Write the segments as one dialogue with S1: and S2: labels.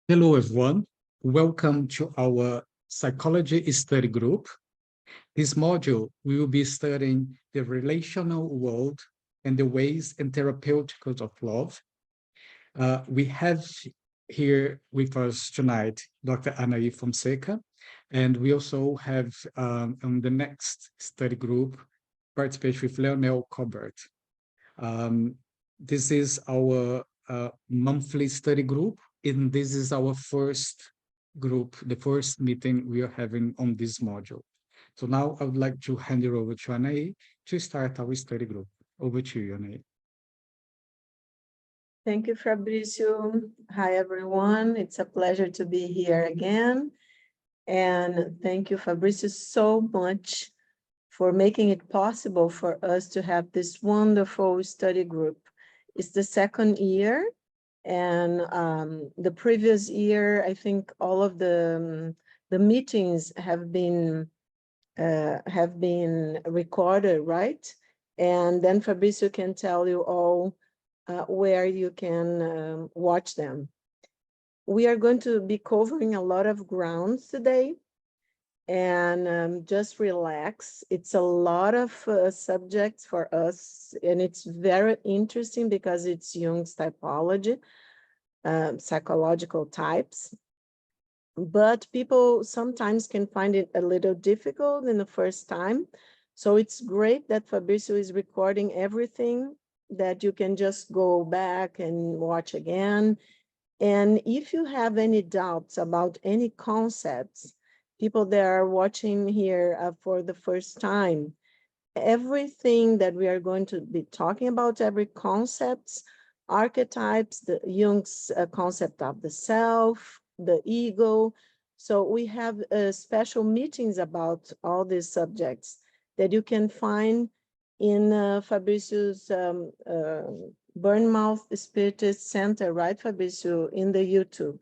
S1: Hello, everyone. Welcome to our psychology study group. This module, we will be studying the relational world and the ways and therapeuticals of love. We have here with us tonight, Dr. Anahy Fonseca, and we also have on the next study group, participate with Lionel Corbett. This is our monthly study group, and this is our first group, the first meeting we are having on this module. So now I would like to hand it over to Anahy to start our study group. Over to you, Anahy.
S2: Thank you, Fabrizio. Hi, everyone. It's a pleasure to be here again. And thank you, Fabrizio, so much for making it possible for us to have this wonderful study group. It's the second year, and the previous year, I think all of the meetings have been recorded, right? And then Fabrizio can tell you all where you can watch them. We are going to be covering a lot of grounds today, and just relax. It's a lot of subjects for us, and it's very interesting because it's Jung's typology, psychological types. But people sometimes can find it a little difficult in the first time. So it's great that Fabrizio is recording everything, that you can just go back and watch again. And if you have any doubts about any concepts, people that are watching here for the first time, everything that we are going to be talking about, every concepts, archetypes, the Jung's concept of the self, the ego. So we have special meetings about all these subjects that you can find in Fabrizio's Bournemouth Spiritist Center, right, Fabrizio, in the YouTube.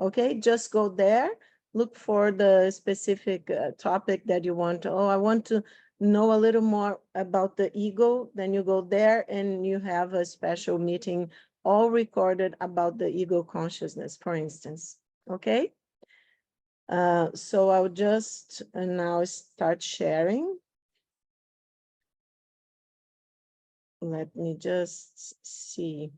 S2: Okay, just go there, look for the specific topic that you want to, I want to know a little more about the ego, then you go there and you have a special meeting all recorded about the ego consciousness, for instance, okay? So I'll just now start sharing. Let me just see.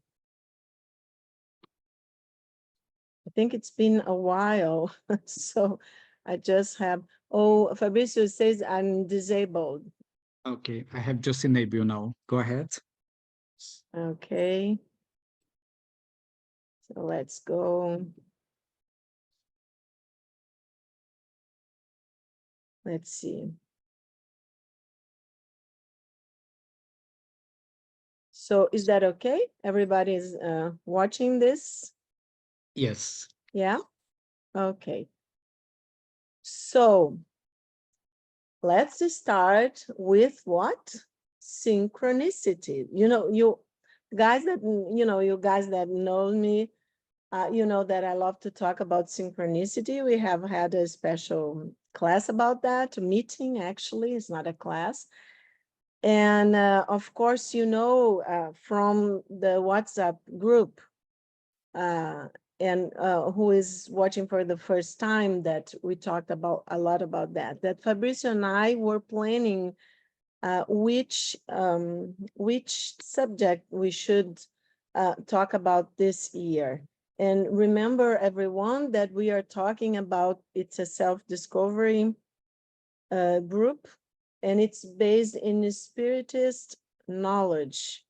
S2: I think it's been a while, so I just have, oh, Fabrizio says I'm disabled.
S1: Okay, I have just enabled you now. Go ahead.
S2: Okay. So let's go. Let's see. So is that okay? Everybody's watching this?
S1: Yes.
S2: Yeah? Okay. So let's start with what? Synchronicity. You guys that know me, you know that I love to talk about synchronicity. We have had a special class about that, meeting actually, it's not a class. And of course, from the WhatsApp group, and who is watching for the first time, that we talked about a lot about that Fabrizio and I were planning which subject we should talk about this year. And remember, everyone, that we are talking about, it's a self-discovery group, and it's based in Spiritist knowledge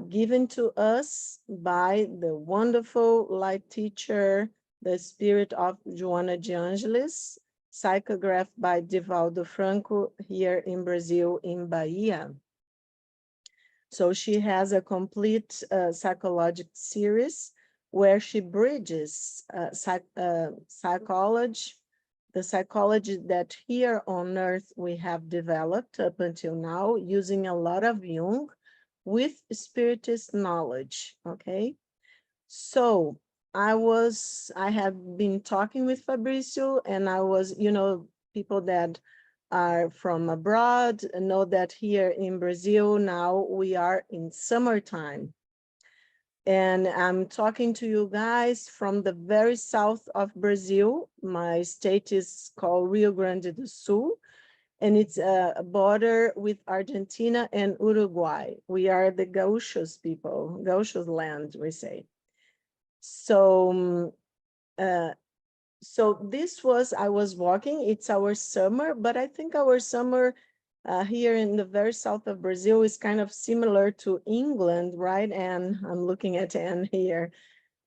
S2: given to us by the wonderful light teacher, the spirit of Joannei de Angelis, psychographed by Divaldo Franco here in Brazil, in Bahia. So she has a complete psychological series where she bridges psychology, the psychology that here on Earth we have developed up until now, using a lot of Jung with Spiritist knowledge, okay? So I have been talking with Fabrizio, and I was, people that are from abroad know that here in Brazil now we are in summertime. And I'm talking to you guys from the very south of Brazil. My state is called Rio Grande do Sul, and it's a border with Argentina and Uruguay. We are the Gauchos people, Gauchos land, we say. So, so this was, I was walking, it's our summer, but I think our summer here in the very south of Brazil is kind of similar to England, right? And I'm looking at Anne here,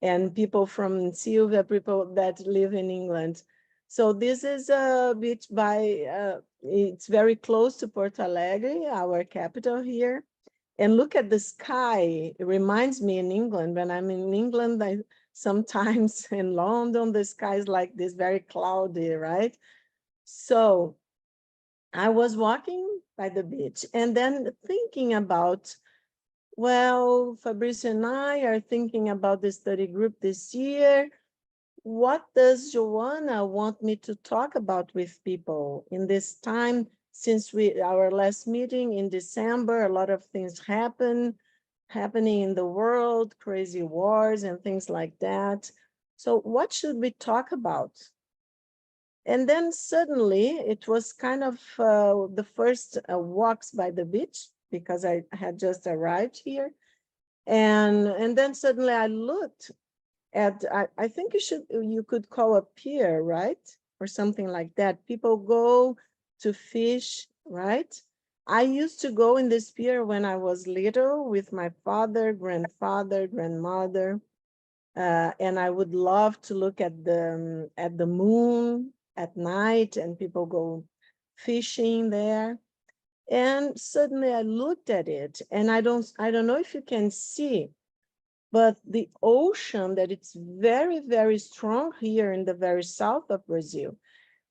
S2: and people from Silvia, people that live in England. So this is a beach by, it's very close to Porto Alegre, our capital here. And look at the sky. It reminds me in England, when I'm in England, sometimes in London, the sky is like this, very cloudy, right? So I was walking by the beach and then thinking about, well, Fabrice and I are thinking about the study group this year. What does Joanna want me to talk about with people in this time? Since our last meeting in December, a lot of things happening in the world, crazy wars and things like that. So what should we talk about? And then suddenly it was kind of the first walks by the beach, because I had just arrived here. And then suddenly I looked at, I think you could call a pier, right? Or something like that. People go to fish, right? I used to go in this pier when I was little with my father, grandfather, grandmother. And I would love to look at the moon at night, and people go fishing there. And suddenly I looked at it, and I don't know if you can see, but the ocean, that it's very, very strong here in the very south of Brazil.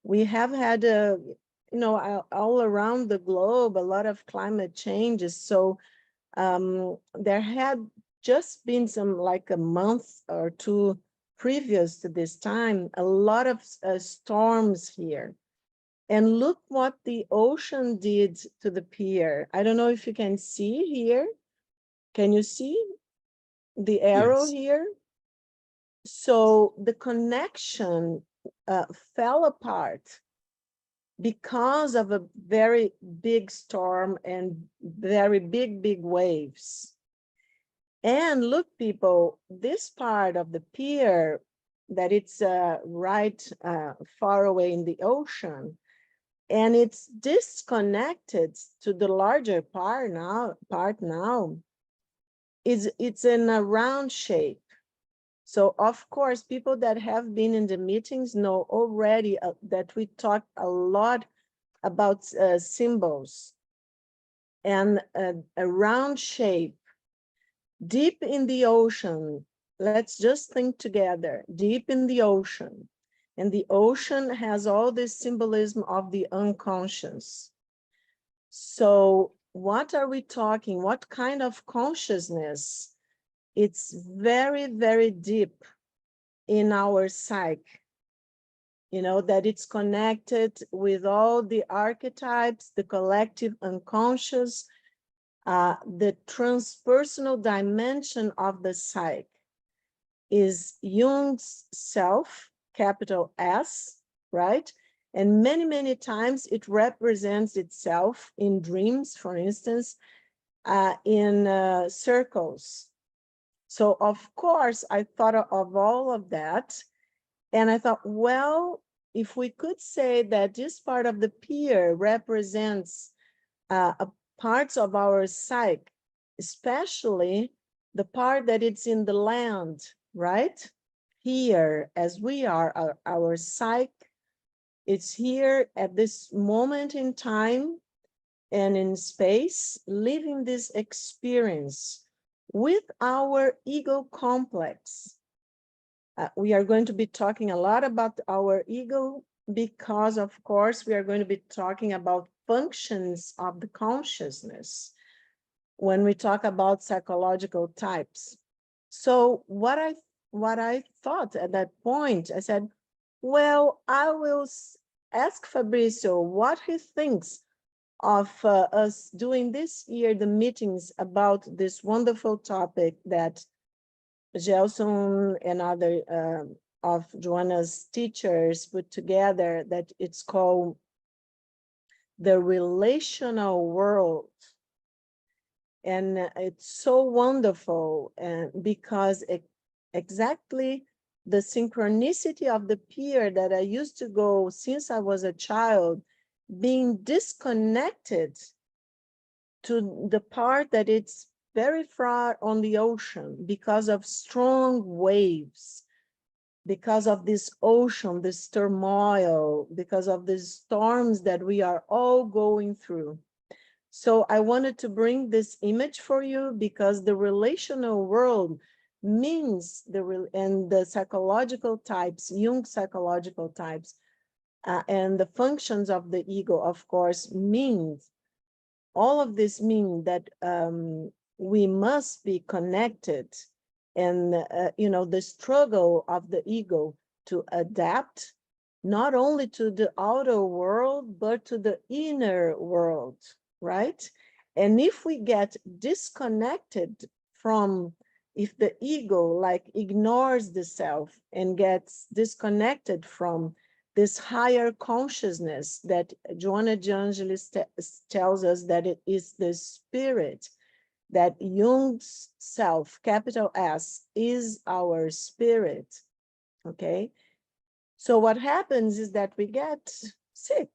S2: We have had all around the globe, a lot of climate changes. So there had just been some, like a month or two previous to this time, a lot of storms here. And look what the ocean did to the pier. I don't know if you can see here. Can you see the arrow
S1: Yes.
S2: here? So the connection fell apart because of a very big storm and very big waves. And look, people, this part of the pier that it's right far away in the ocean, and it's disconnected to the larger part now, it's in a round shape. So of course, people that have been in the meetings know already that we talked a lot about symbols, and a round shape deep in the ocean. Let's just think together, deep in the ocean. And the ocean has all this symbolism of the unconscious. So what are we talking? What kind of consciousness? It's very, very deep in our psyche. You know, that it's connected with all the archetypes, the collective unconscious, the transpersonal dimension of the psyche is Jung's self, capital S, right? And many times it represents itself in dreams, for instance, in circles. So of course, I thought of all of that. And I thought, well, if we could say that this part of the pier represents parts of our psyche, especially the part that it's in the land, right? Here, as we are, our psyche, it's here at this moment in time and in space, living this experience with our ego complex. We are going to be talking a lot about our ego because, of course, we are going to be talking about functions of the consciousness when we talk about psychological types. So what I thought at that point, I said, well, I will ask Fabrizio what he thinks of us doing this year the meetings about this wonderful topic that Gelson and other of Joanna's teachers put together, that it's called the relational world. And it's so wonderful, and because exactly the synchronicity of the pier that I used to go since I was a child, being disconnected to the part that it's very far on the ocean because of strong waves, because of this ocean, this turmoil, because of the storms that we are all going through. So I wanted to bring this image for you because the relational world means and the psychological types, Jung psychological types, and the functions of the ego, of course, means, all of this mean that we must be connected, and the struggle of the ego to adapt not only to the outer world, but to the inner world, right? And if we get disconnected from, if the ego like ignores the self and gets disconnected from this higher consciousness that Joannei de Angelis tells us that it is the spirit, that Jung's self, capital S, is our spirit, okay? So what happens is that we get sick.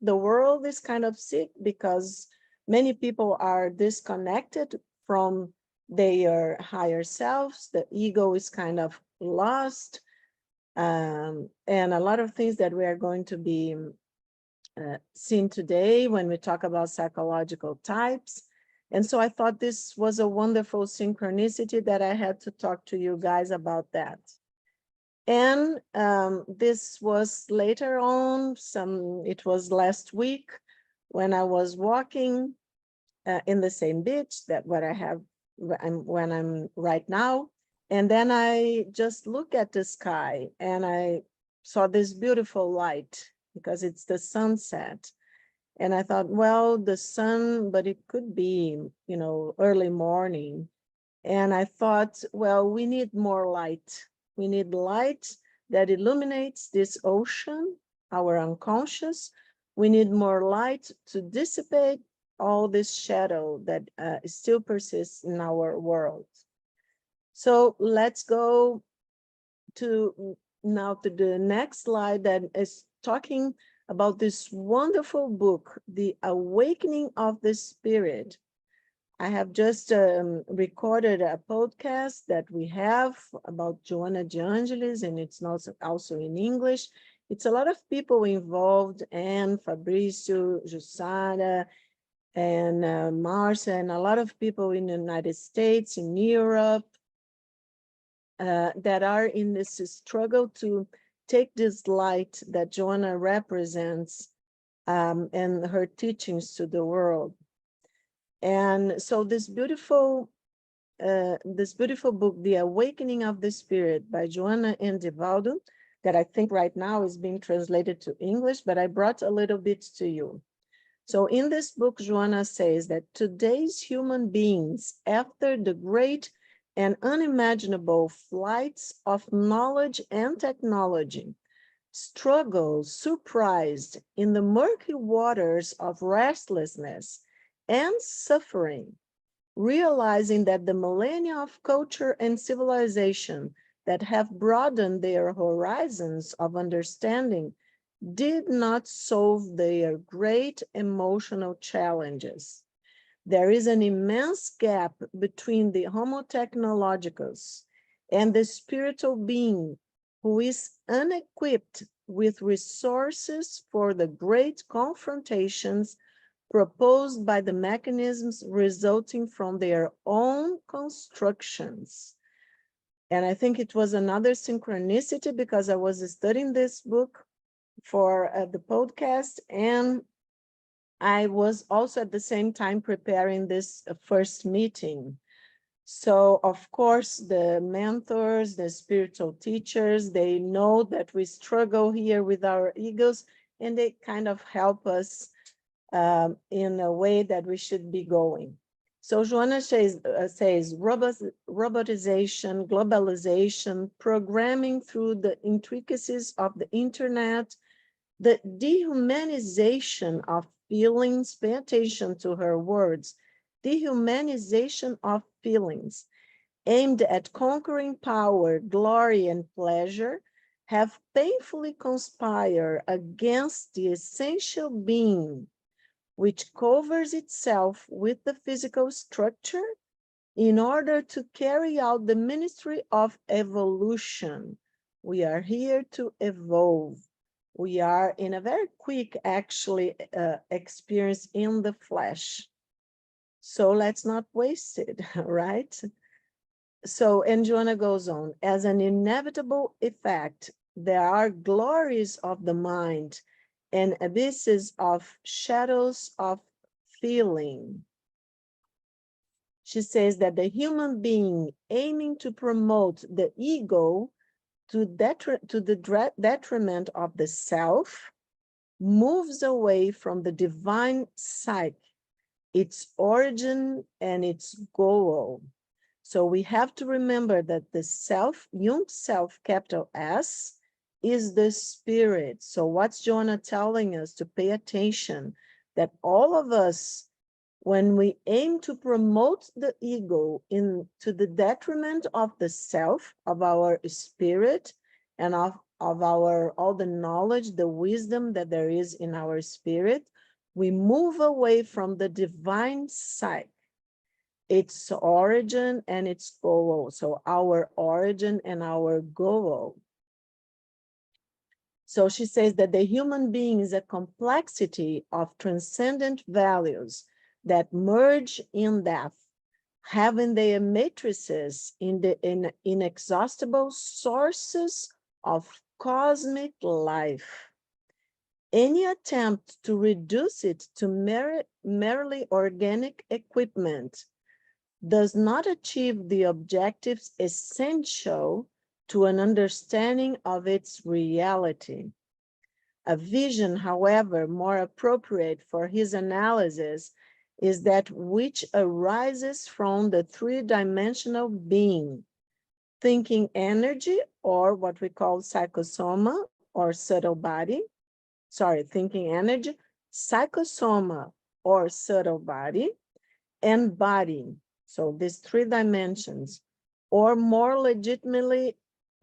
S2: The world is kind of sick because many people are disconnected from their higher selves. The ego is kind of lost. And a lot of things that we are going to be seeing today when we talk about psychological types. And so I thought this was a wonderful synchronicity that I had to talk to you guys about that. And this was later on, it was last week when I was walking in the same beach that what I have when I'm right now. And then I just look at the sky and I saw this beautiful light because it's the sunset. And I thought, well, the sun, but it could be, early morning. And I thought, well, we need more light. We need light that illuminates this ocean, our unconscious. We need more light to dissipate all this shadow that still persists in our world. So let's go now to the next slide that is talking about this wonderful book, The Awakening of the Spirit. I have just recorded a podcast that we have about Joannei de Angelis, and it's also in English. It's a lot of people involved, and Fabrício, Jussara, and Marcia, and a lot of people in the United States, in Europe, that are in this struggle to take this light that Joannei represents and her teachings to the world. And so this beautiful book, The Awakening of the Spirit by Joannei and Divaldo, that I think right now is being translated to English, but I brought a little bit to you. So in this book, Joannei says that today's human beings, after the great and unimaginable flights of knowledge and technology, struggle surprised in the murky waters of restlessness and suffering, realizing that the millennia of culture and civilization that have broadened their horizons of understanding did not solve their great emotional challenges. There is an immense gap between the Homo technologicus and the spiritual being who is unequipped with resources for the great confrontations proposed by the mechanisms resulting from their own constructions. And I think it was another synchronicity because I was studying this book for the podcast, and I was also at the same time preparing this first meeting. So of course, the mentors, the spiritual teachers, they know that we struggle here with our egos, and they kind of help us in a way that we should be going. So Joanna says robotization, globalization, programming through the intricacies of the internet, the dehumanization of feelings, pay attention to her words, dehumanization of feelings, aimed at conquering power, glory, and pleasure, have painfully conspired against the essential being, which covers itself with the physical structure in order to carry out the ministry of evolution. We are here to evolve. We are in a very quick, actually, experience in the flesh. So let's not waste it, right? So, and Joanna goes on, as an inevitable effect, there are glories of the mind and abysses of shadows of feeling. She says that the human being aiming to promote the ego to the detriment of the self moves away from the divine psyche, its origin and its goal. So we have to remember that the self, Jung's self, capital S, is the spirit. So what's Joanna telling us? To pay attention that all of us, when we aim to promote the ego to the detriment of the self, of our spirit, and of our all the knowledge, the wisdom that there is in our spirit, we move away from the divine psyche, its origin and its goal. So our origin and our goal. So she says that the human being is a complexity of transcendent values that merge in depth, having their matrices in the inexhaustible sources of cosmic life. Any attempt to reduce it to merely organic equipment does not achieve the objectives essential to an understanding of its reality. A vision, however, more appropriate for his analysis is that which arises from the three-dimensional being, thinking energy, or what we call psychosoma, or subtle body. Sorry, thinking energy, psychosoma, or subtle body, and body. So these three dimensions, or more legitimately,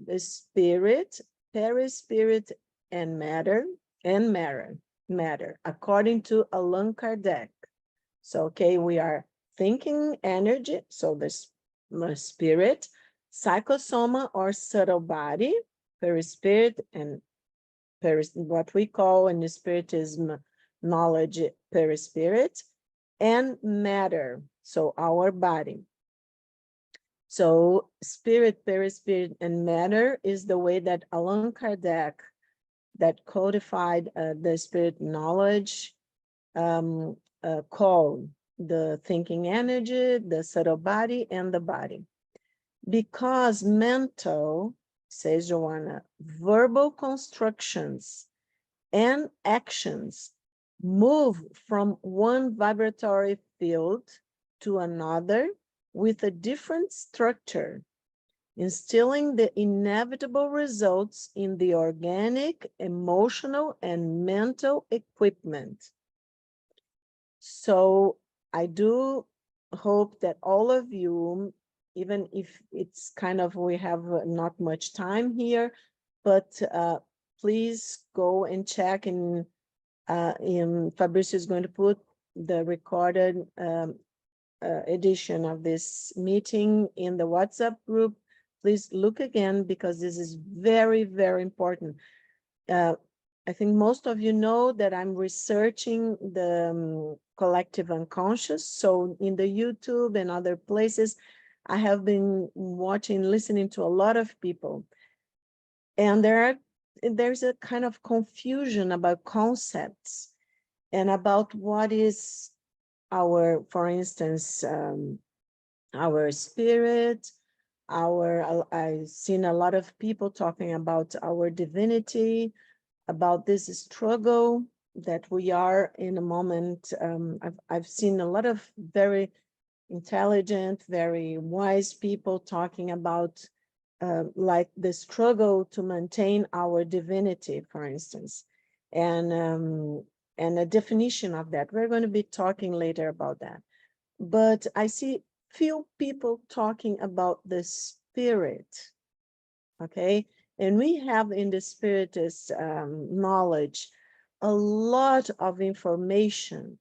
S2: the spirit, perispirit, and matter, according to Allan Kardec. So, okay, we are thinking energy, so the spirit, psychosoma or subtle body, perispirit, and what we call in the spiritism knowledge, perispirit, and matter, so our body. So spirit, perispirit, and matter is the way that Allan Kardec, that codified the spirit knowledge, called the thinking energy, the subtle body, and the body. Because mental, says Joanna, verbal constructions and actions move from one vibratory field to another with a different structure, instilling the inevitable results in the organic, emotional, and mental equipment. So I do hope that all of you, even if it's kind of, we have not much time here, but please go and check in Fabricio is going to put the recorded edition of this meeting in the WhatsApp group. Please look again, because this is very, very important. I think most of you know that I'm researching the collective unconscious. So in the YouTube and other places, I have been watching, listening to a lot of people. And there's a kind of confusion about concepts and about what is our, for instance, our spirit, I've seen a lot of people talking about our divinity, about this struggle that we are in a moment. I've seen a lot of very intelligent, very wise people talking about like the struggle to maintain our divinity, for instance, and a definition of that. We're going to be talking later about that. But I see few people talking about the spirit, okay? And we have in the Spiritist knowledge a lot of information,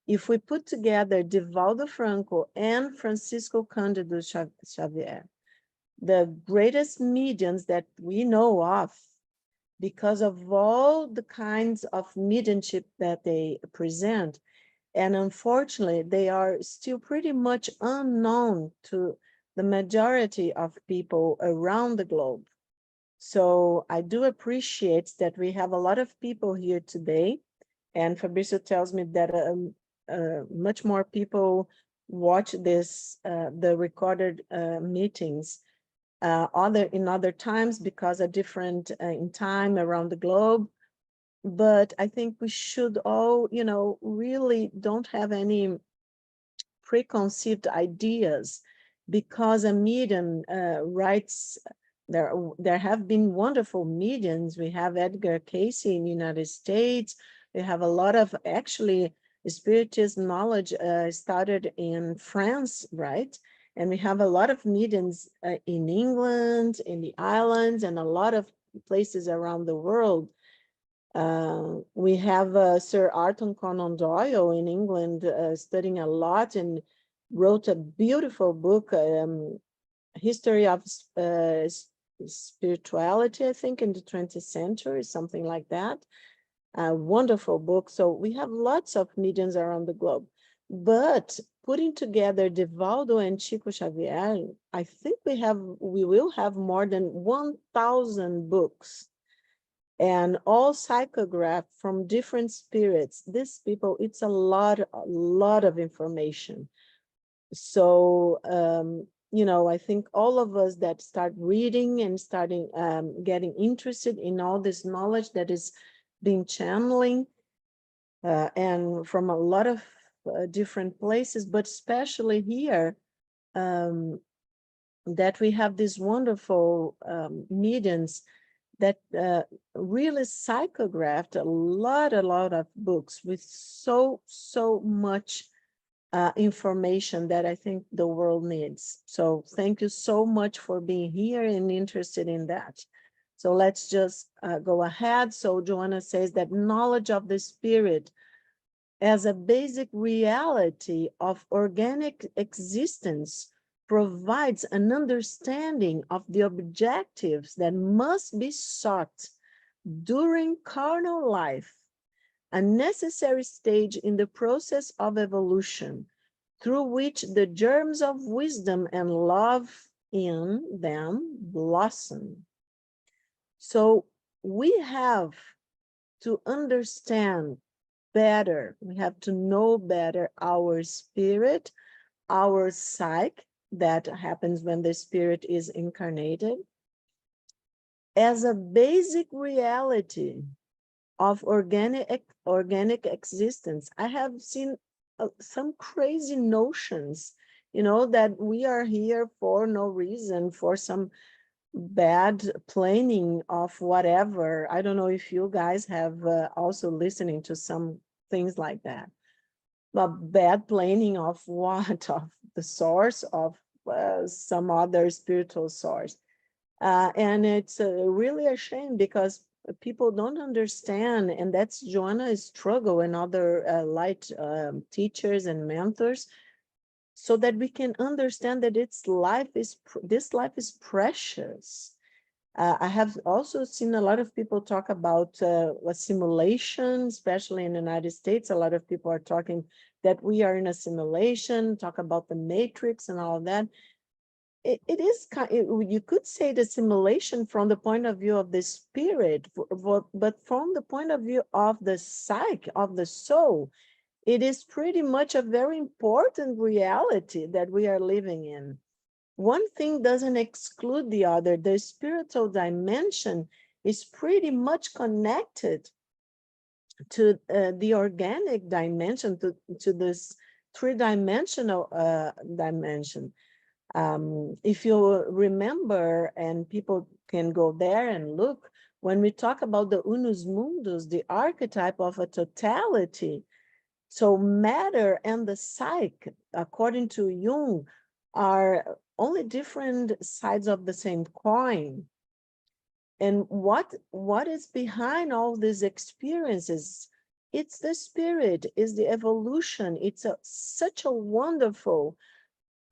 S2: If we put together Divaldo Franco and Francisco Cândido Xavier, the greatest mediums that we know of, because of all the kinds of mediumship that they present, and unfortunately, they are still pretty much unknown to the majority of people around the globe. So I do appreciate that we have a lot of people here today, and Fabrizio tells me that much more people watch this, the recorded meetings, in other times because of different in time around the globe. But I think we should all, really don't have any preconceived ideas, because a medium writes, there have been wonderful mediums. We have Edgar Cayce in the United States. We have a lot of, actually, Spiritist knowledge started in France, right? And we have a lot of mediums in England, in the islands, and a lot of places around the world. We have Sir Arthur Conan Doyle in England studying a lot and wrote a beautiful book, History of Spirituality, I think, in the 20th century, something like that. A wonderful book. So we have lots of mediums around the globe. But putting together Divaldo and Chico Xavier, I think we will have more than 1,000 books, and all psychographed from different spirits. These people, it's a lot of information. So, I think all of us that start reading and starting getting interested in all this knowledge that is being channeling, and from a lot of different places, but especially here, that we have these wonderful mediums that really psychographed a lot of books with so much information that I think the world needs. So thank you so much for being here and interested in that. So let's just go ahead. So Joanna says that knowledge of the spirit as a basic reality of organic existence provides an understanding of the objectives that must be sought during carnal life, a necessary stage in the process of evolution, through which the germs of wisdom and love in them blossom. So we have to understand better, we have to know better our spirit, our psyche, that happens when the spirit is incarnated, as a basic reality of organic existence. I have seen some crazy notions, that we are here for no reason, for some bad planning of whatever. I don't know if you guys have also listening to some things like that. But bad planning of what? Of the source of some other spiritual source. And it's really a shame, because people don't understand, and that's Joanna's struggle and other light teachers and mentors, so that we can understand that this life is precious. I have also seen a lot of people talk about a simulation, especially in the United States. A lot of people are talking that we are in a simulation, talk about the matrix and all of that. It is you could say the simulation from the point of view of the spirit, but from the point of view of the psyche, of the soul, it is pretty much a very important reality that we are living in. One thing doesn't exclude the other. The spiritual dimension is pretty much connected to the organic dimension, to this three-dimensional dimension. If you remember, and people can go there and look, when we talk about the unus mundus, the archetype of a totality, so matter and the psyche, according to Jung, are only different sides of the same coin. And what is behind all these experiences? It's the spirit, it's the evolution. It's such a wonderful,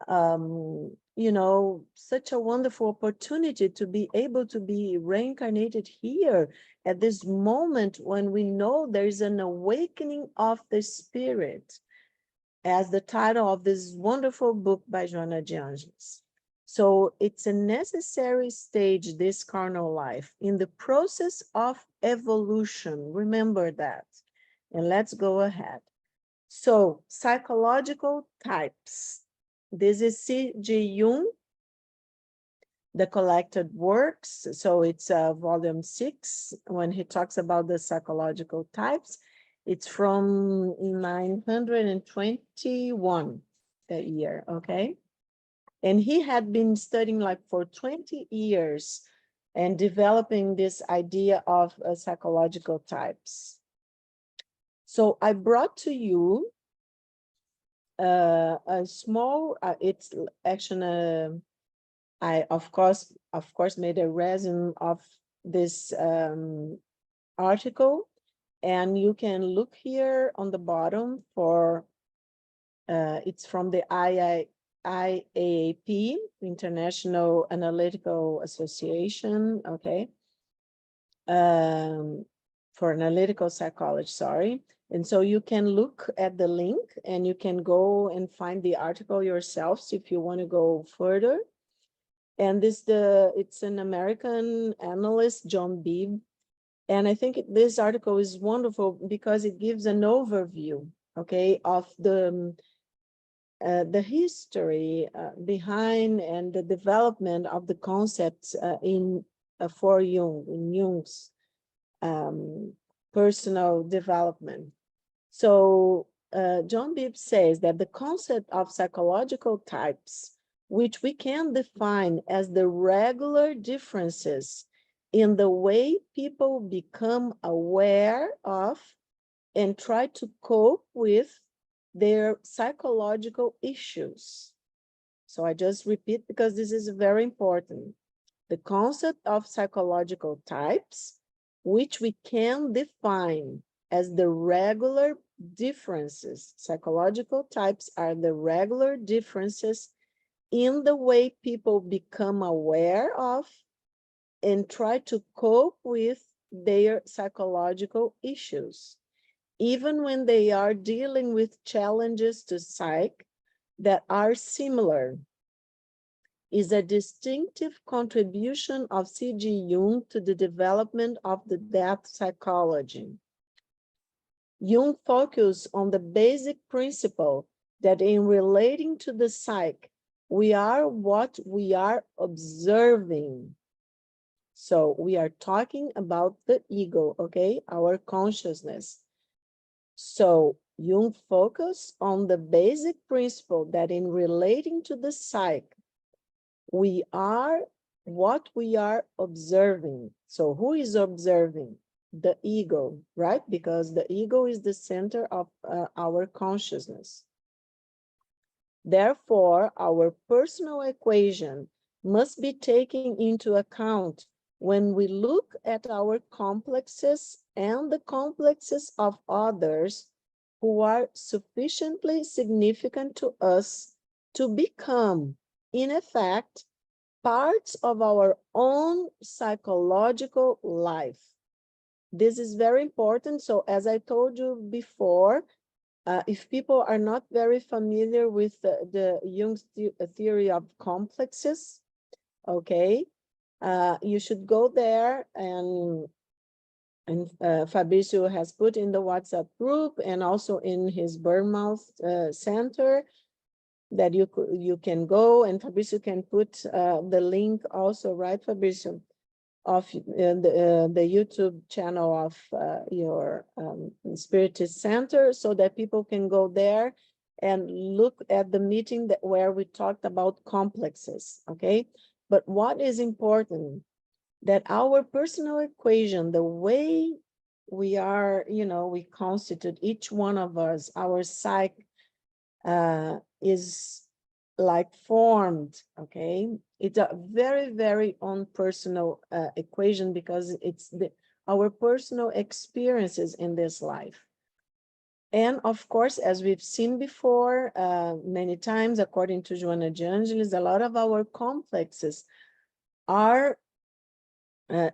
S2: such a wonderful opportunity to be able to be reincarnated here at this moment when we know there is an awakening of the spirit, as the title of this wonderful book by Joannei de Angelis. So it's a necessary stage, this carnal life, in the process of evolution. Remember that. And let's go ahead. So psychological types. This is C.G. Jung, the collected works. So it's volume 6, when he talks about the psychological types. It's from 921, that year, okay? And he had been studying like for 20 years and developing this idea of psychological types. So I brought to you a small, it's actually, I of course made a resume of this article, and you can look here on the bottom for, it's from the IAAP, International Analytical Association, okay, for analytical psychology, sorry. And so you can look at the link and you can go and find the article yourselves if you want to go further. And it's an American analyst, John Beebe. And I think this article is wonderful because it gives an overview, okay, of the history behind and the development of the concepts for Jung, in Jung's personal development. So John Beebe says that the concept of psychological types, which we can define as the regular differences in the way people become aware of and try to cope with their psychological issues. So I just repeat because this is very important. The concept of psychological types, which we can define as the regular differences. Psychological types are the regular differences in the way people become aware of and try to cope with their psychological issues, even when they are dealing with challenges to psyche that are similar, is a distinctive contribution of C.G. Jung to the development of the death psychology. Jung focused on the basic principle that in relating to the psyche, we are what we are observing. So we are talking about the ego, okay, our consciousness. So Jung focused on the basic principle that in relating to the psyche, we are what we are observing. So who is observing? The ego, right? Because the ego is the center of our consciousness. Therefore, our personal equation must be taken into account when we look at our complexes and the complexes of others who are sufficiently significant to us to become, in effect, parts of our own psychological life. This is very important. So as I told you before, if people are not very familiar with the Jung's theory of complexes, okay, you should go there, and Fabrizio has put in the WhatsApp group and also in his Bournemouth center that you can go, and Fabrizio can put the link also, right, Fabrizio, of the YouTube channel of your Spiritist Center, so that people can go there and look at the meeting where we talked about complexes, okay? But what is important, that our personal equation, the way we are, we constitute each one of us, our psyche is like formed, okay? It's a very, very own personal equation, because it's our personal experiences in this life. And of course, as we've seen before, many times, according to Joannei de Angelis, a lot of our complexes are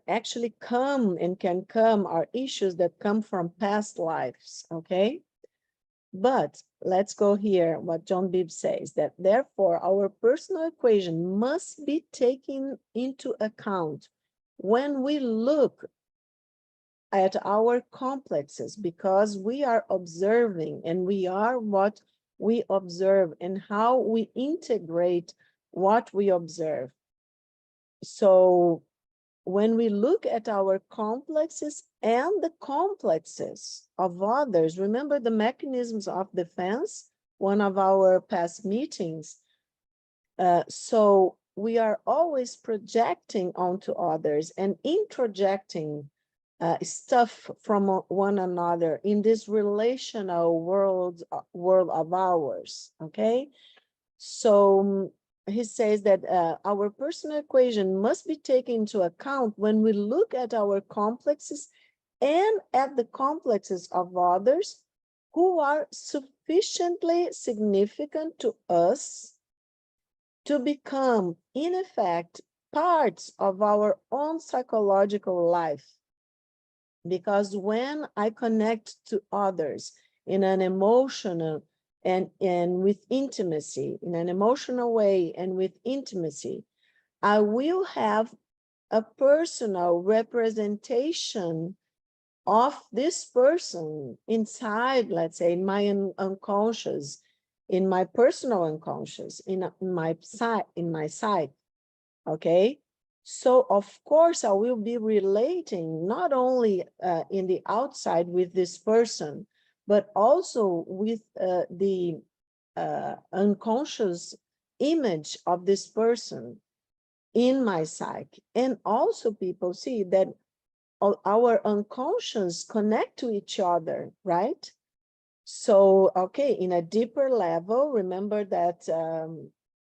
S2: actually are issues that come from past lives, okay? But let's go here, what John Bibb says, that therefore our personal equation must be taken into account when we look at our complexes, because we are observing, and we are what we observe and how we integrate what we observe. So when we look at our complexes and the complexes of others, remember the mechanisms of defense, one of our past meetings. So we are always projecting onto others and introjecting stuff from one another in this relational world of ours, okay? So he says that our personal equation must be taken into account when we look at our complexes and at the complexes of others who are sufficiently significant to us to become, in effect, parts of our own psychological life. Because when I connect to others in an emotional and with intimacy, in an emotional way and with intimacy, I will have a personal representation of this person inside, let's say, in my unconscious, in my personal unconscious, in my psyche, okay? So of course I will be relating not only in the outside with this person, but also with the unconscious image of this person in my psyche. And also people see that our unconscious connect to each other, right? So, okay, in a deeper level, remember that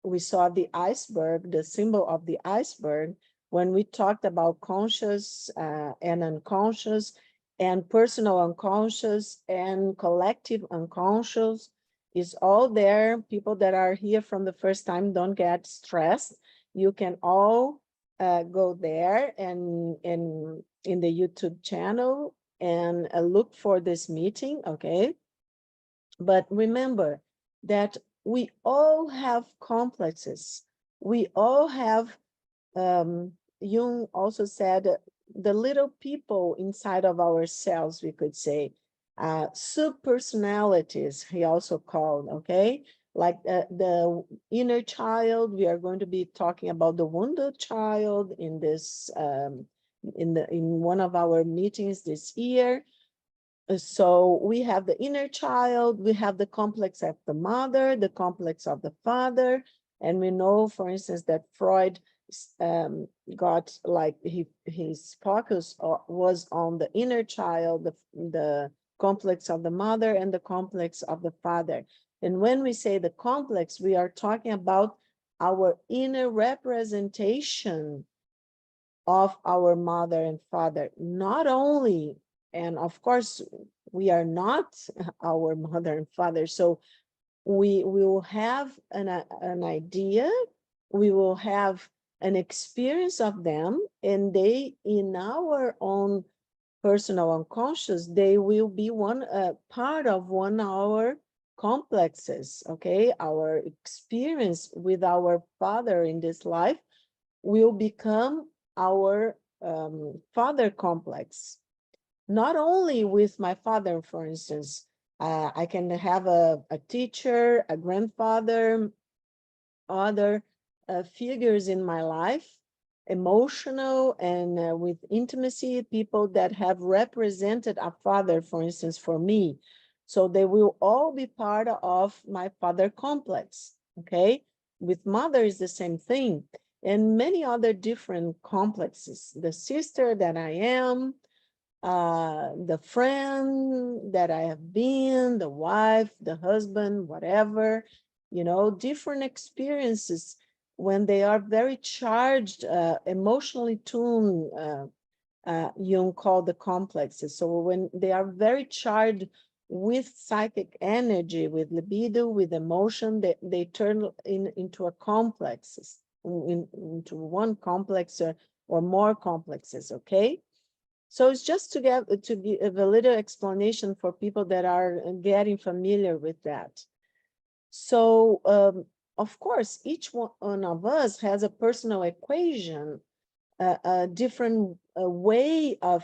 S2: we saw the iceberg, the symbol of the iceberg, when we talked about conscious and unconscious, and personal unconscious and collective unconscious is all there. People that are here from the first time, don't get stressed. You can all go there and in the YouTube channel and look for this meeting, okay? But remember that we all have complexes. We all have, Jung also said, the little people inside of ourselves, we could say, subpersonalities, he also called, okay? Like the inner child, we are going to be talking about the wounded child in this, in one of our meetings this year. So we have the inner child, we have the complex of the mother, the complex of the father, and we know, for instance, that Freud got like his focus was on the inner child, the complex of the mother and the complex of the father. And when we say the complex, we are talking about our inner representation of our mother and father, not only, and of course, we are not our mother and father. So we will have an idea, we will have an experience of them, and they, in our own personal unconscious, they will be one part of one of our complexes, okay? Our experience with our father in this life will become our father complex. Not only with my father, for instance, I can have a teacher, a grandfather, other figures in my life, emotional and with intimacy, people that have represented a father, for instance, for me. So they will all be part of my father complex, okay? With mother is the same thing, and many other different complexes. The sister that I am, the friend that I have been, the wife, the husband, whatever, you know, different experiences when they are very charged, emotionally tuned, Jung called the complexes. So when they are very charged with psychic energy, with libido, with emotion, they turn into a complexes, into one complex or more complexes, okay? So it's just to give a little explanation for people that are getting familiar with that. So, of course, each one of us has a personal equation, a different way of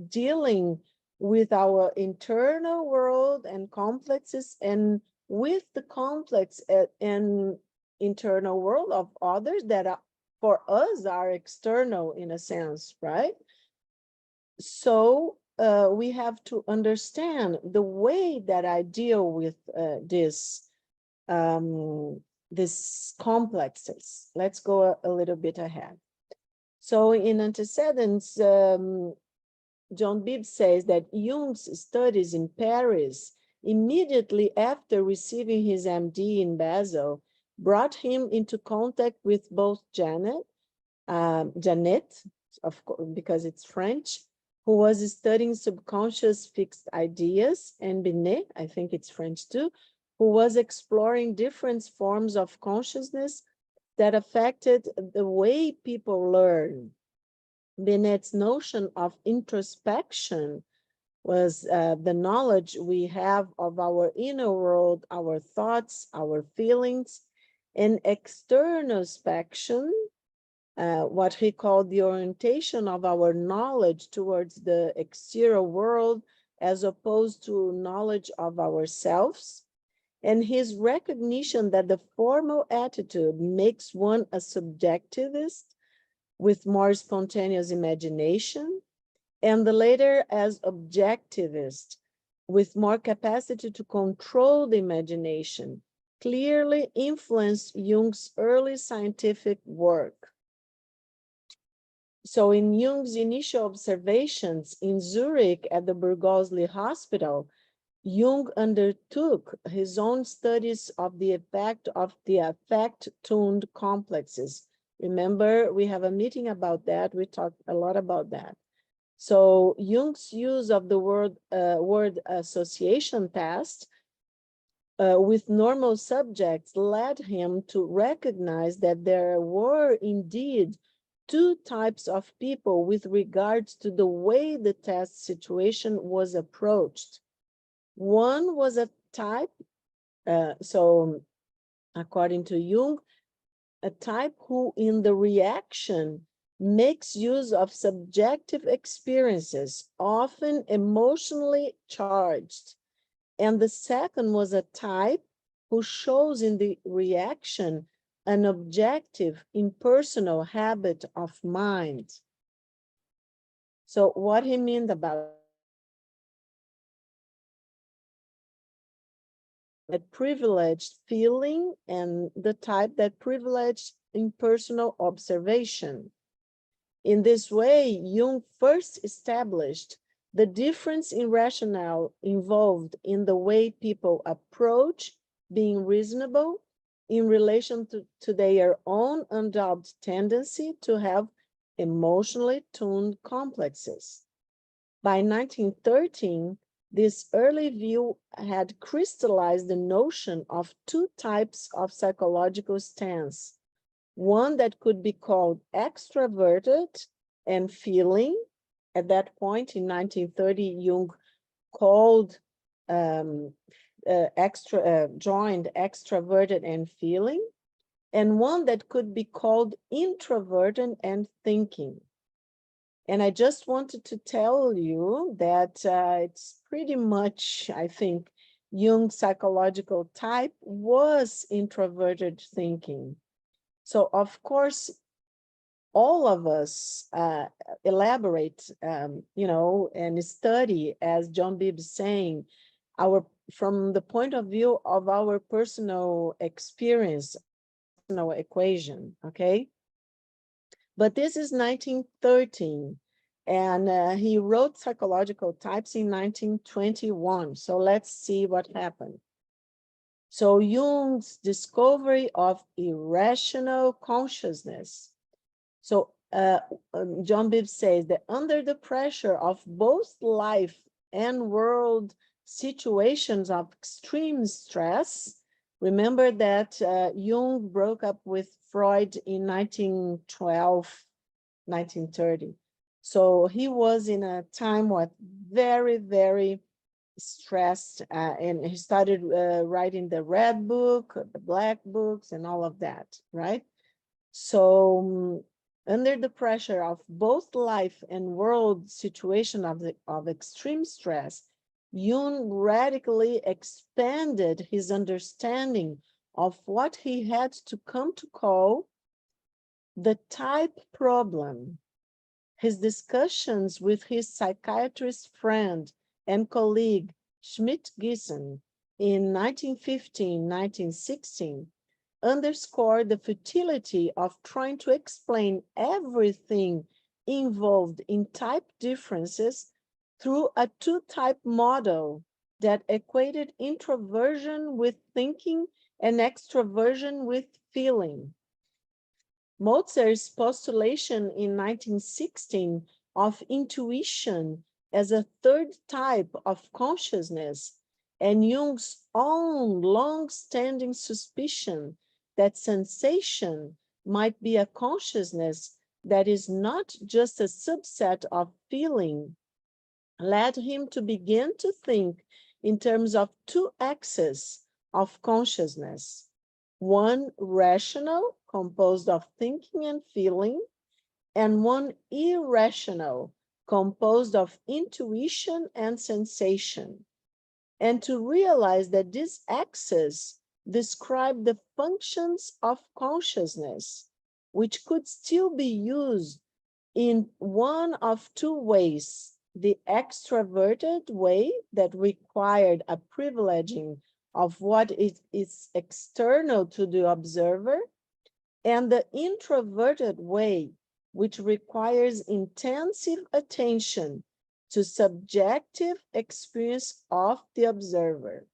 S2: dealing with our internal world and complexes, and with the complex and internal world of others that are, for us, are external in a sense, right? So we have to understand the way that I deal with this complexes. Let's go a little bit ahead. So in antecedents, John Bibb says that Jung's studies in Paris, immediately after receiving his MD in Basel, brought him into contact with both Janet, of course, because it's French, who was studying subconscious fixed ideas, and Binet, I think it's French too, who was exploring different forms of consciousness that affected the way people learn. Binet's notion of introspection was the knowledge we have of our inner world, our thoughts, our feelings, and externospection, what he called the orientation of our knowledge towards the exterior world as opposed to knowledge of ourselves, and his recognition that the formal attitude makes one a subjectivist with more spontaneous imagination, and the later as objectivist with more capacity to control the imagination, clearly influenced Jung's early scientific work. So in Jung's initial observations in Zurich at the Burgosli Hospital, Jung undertook his own studies of the effect of the affect-tuned complexes. Remember, we have a meeting about that. We talked a lot about that. So Jung's use of the word association test with normal subjects led him to recognize that there were indeed two types of people with regards to the way the test situation was approached. One was a type, so according to Jung, a type who in the reaction makes use of subjective experiences, often emotionally charged. And the second was a type who shows in the reaction an objective, impersonal habit of mind. So what he meant about that privileged feeling and the type that privileged impersonal observation. In this way, Jung first established the difference in rationale involved in the way people approach being reasonable in relation to their own undoubted tendency to have emotionally tuned complexes. By 1913, this early view had crystallized the notion of two types of psychological stance. One that could be called extraverted and feeling. At that point in 1930, Jung called joined extraverted and feeling, and one that could be called introverted and thinking. And I just wanted to tell you that it's pretty much, I think, Jung's psychological type was introverted thinking. So, of course, all of us elaborate, and study, as John Bibb is saying, from the point of view of our personal experience, personal equation, okay? But this is 1913, and he wrote Psychological Types in 1921. So let's see what happened. So Jung's discovery of irrational consciousness. So John Bibb says that under the pressure of both life and world situations of extreme stress, remember that Jung broke up with Freud in 1912, 1930. So he was in a time what very, very stressed, and he started writing the Red Book, the Black Books, and all of that, right? So under the pressure of both life and world situation of extreme stress, Jung radically expanded his understanding of what he had to come to call the type problem. His discussions with his psychiatrist friend and colleague Schmidt-Giesen in 1915-1916 underscored the futility of trying to explain everything involved in type differences through a two-type model that equated introversion with thinking and extroversion with feeling. Mozart's postulation in 1916 of intuition as a third type of consciousness, and Jung's own long-standing suspicion that sensation might be a consciousness that is not just a subset of feeling, led him to begin to think in terms of two axes of consciousness. One rational, composed of thinking and feeling, and one irrational, composed of intuition and sensation. And to realize that these axes describe the functions of consciousness, which could still be used in one of two ways: the extroverted way that required a privileging of what is external to the observer, and the introverted way, which requires intensive attention to subjective experience of the observer.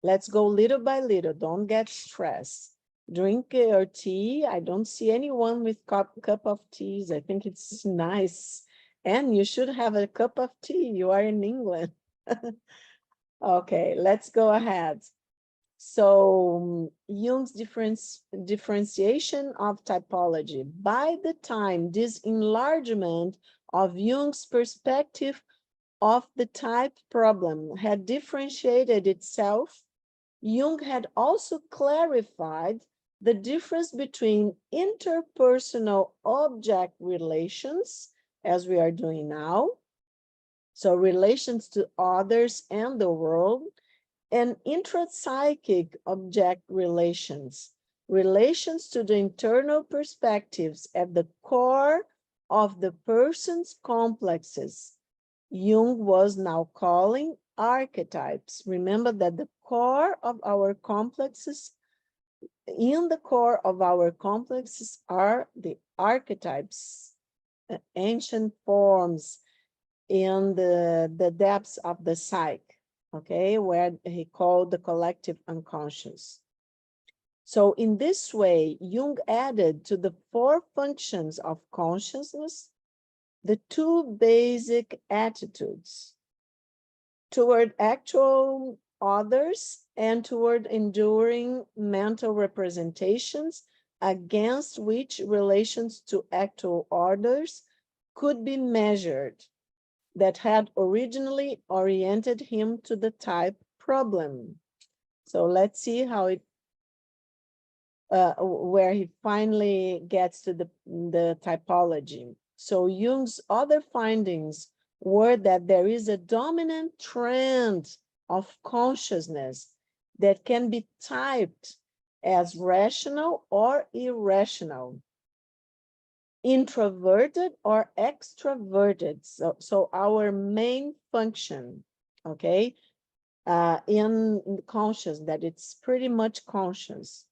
S2: Let's go little by little, don't get stressed. Drink your tea. I don't see anyone with cup of teas. I think it's nice. And you should have a cup of tea. You are in England. Okay, let's go ahead. So Jung's differentiation of typology. By the time this enlargement of Jung's perspective of the type problem had differentiated itself, Jung had also clarified the difference between interpersonal object relations, as we are doing now, so relations to others and the world, and intrapsychic object relations, relations to the internal perspectives at the core of the person's complexes. Jung was now calling archetypes. Remember that the core of our complexes, in the core of our complexes are the archetypes, ancient forms in the depths of the psyche, okay, where he called the collective unconscious. So in this way, Jung added to the four functions of consciousness the two basic attitudes toward actual others and toward enduring mental representations against which relations to actual others could be measured, that had originally oriented him to the type problem. So let's see how it, where he finally gets to the typology. So Jung's other findings were that there is a dominant trend of consciousness that can be typed as rational or irrational, introverted or extroverted. So our main function, okay, in conscious, that it's pretty much conscious.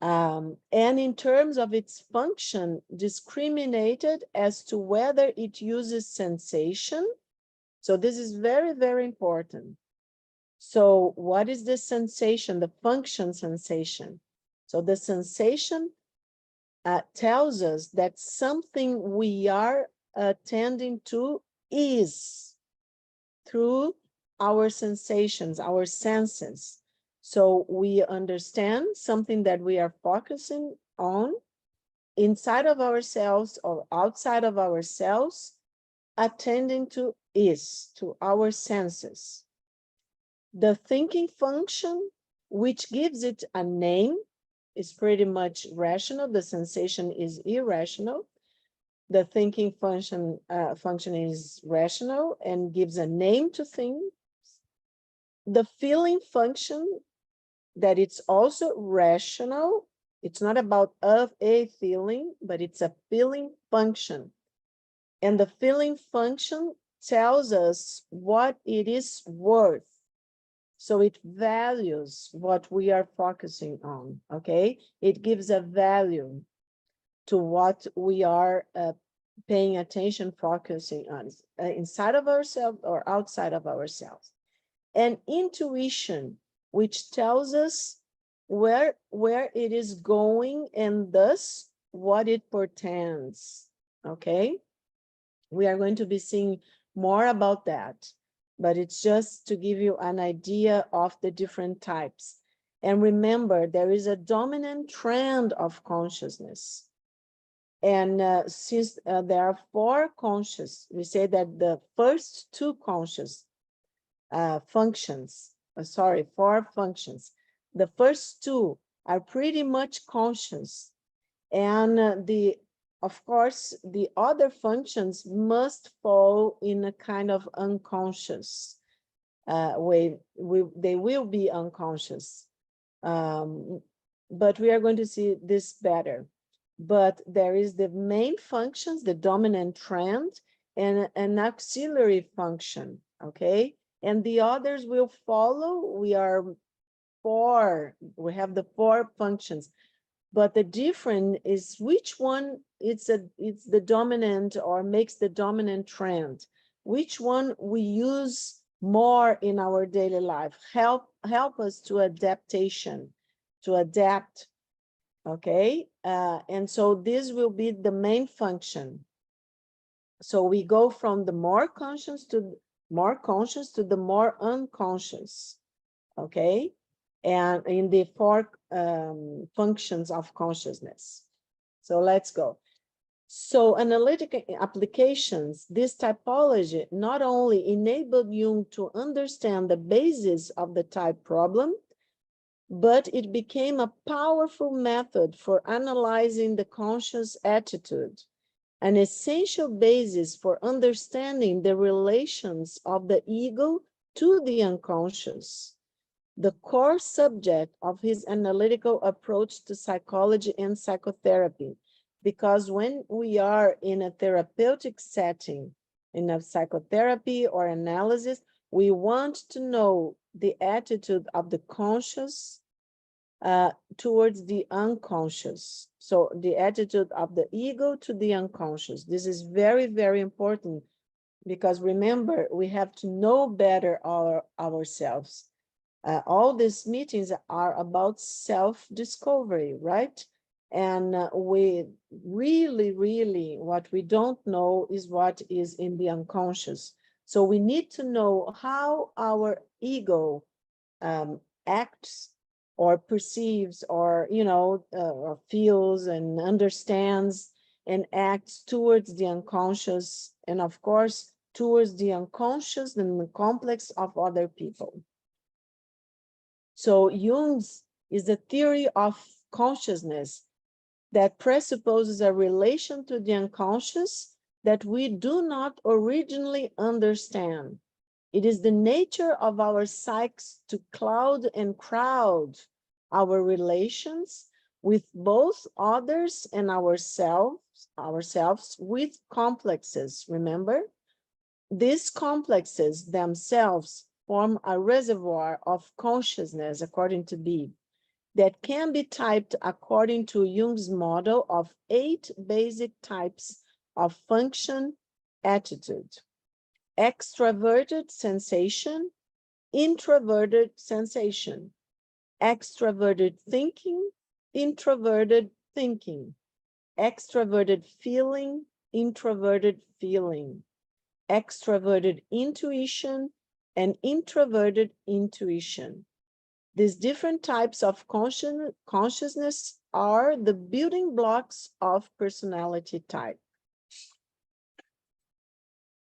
S2: And in terms of its function, discriminated as to whether it uses sensation. So this is very, very important. So what is the sensation, the function sensation? So the sensation tells us that something we are attending to is through our sensations, our senses. So we understand something that we are focusing on inside of ourselves or outside of ourselves, attending to is, to our senses. The thinking function, which gives it a name, is pretty much rational. The sensation is irrational. The thinking function is rational and gives a name to things. The feeling function, that it's also rational. It's not about a feeling, but it's a feeling function. And the feeling function tells us what it is worth. So it values what we are focusing on, okay? It gives a value to what we are paying attention, focusing on, inside of ourselves or outside of ourselves. And intuition, which tells us where it is going and thus what it portends, okay? We are going to be seeing more about that, but it's just to give you an idea of the different types. And remember, there is a dominant trend of consciousness. And since there are four conscious, we say that the first two conscious four functions. The first two are pretty much conscious. And of course, the other functions must fall in a kind of unconscious way. They will be unconscious. But we are going to see this better. But there is the main functions, the dominant trend, and an auxiliary function, okay? And the others will follow. We have the four functions, but the difference is which one it's the dominant or makes the dominant trend, which one we use more in our daily life, help us to adaptation, to adapt, okay? And so this will be the main function. So we go from the more conscious to the more unconscious, okay? And in the four functions of consciousness. So let's go. So analytical applications, this typology not only enabled Jung to understand the basis of the type problem, but it became a powerful method for analyzing the conscious attitude, an essential basis for understanding the relations of the ego to the unconscious, the core subject of his analytical approach to psychology and psychotherapy. Because when we are in a therapeutic setting, in a psychotherapy or analysis, we want to know the attitude of the conscious towards the unconscious. So the attitude of the ego to the unconscious. This is very, very important, because remember, we have to know better ourselves. All these meetings are about self-discovery, right? And we really, what we don't know is what is in the unconscious. So we need to know how our ego acts or perceives or, or feels and understands and acts towards the unconscious, and of course, towards the unconscious and the complex of other people. So Jung's is a theory of consciousness that presupposes a relation to the unconscious that we do not originally understand. It is the nature of our psyches to cloud and crowd our relations with both others and ourselves with complexes, remember? These complexes themselves form a reservoir of consciousness, according to B, that can be typed according to Jung's model of 8 basic types of function attitude: extraverted sensation, introverted sensation, extraverted thinking, introverted thinking, extraverted feeling, introverted feeling, extraverted intuition, and introverted intuition. These different types of consciousness are the building blocks of personality type.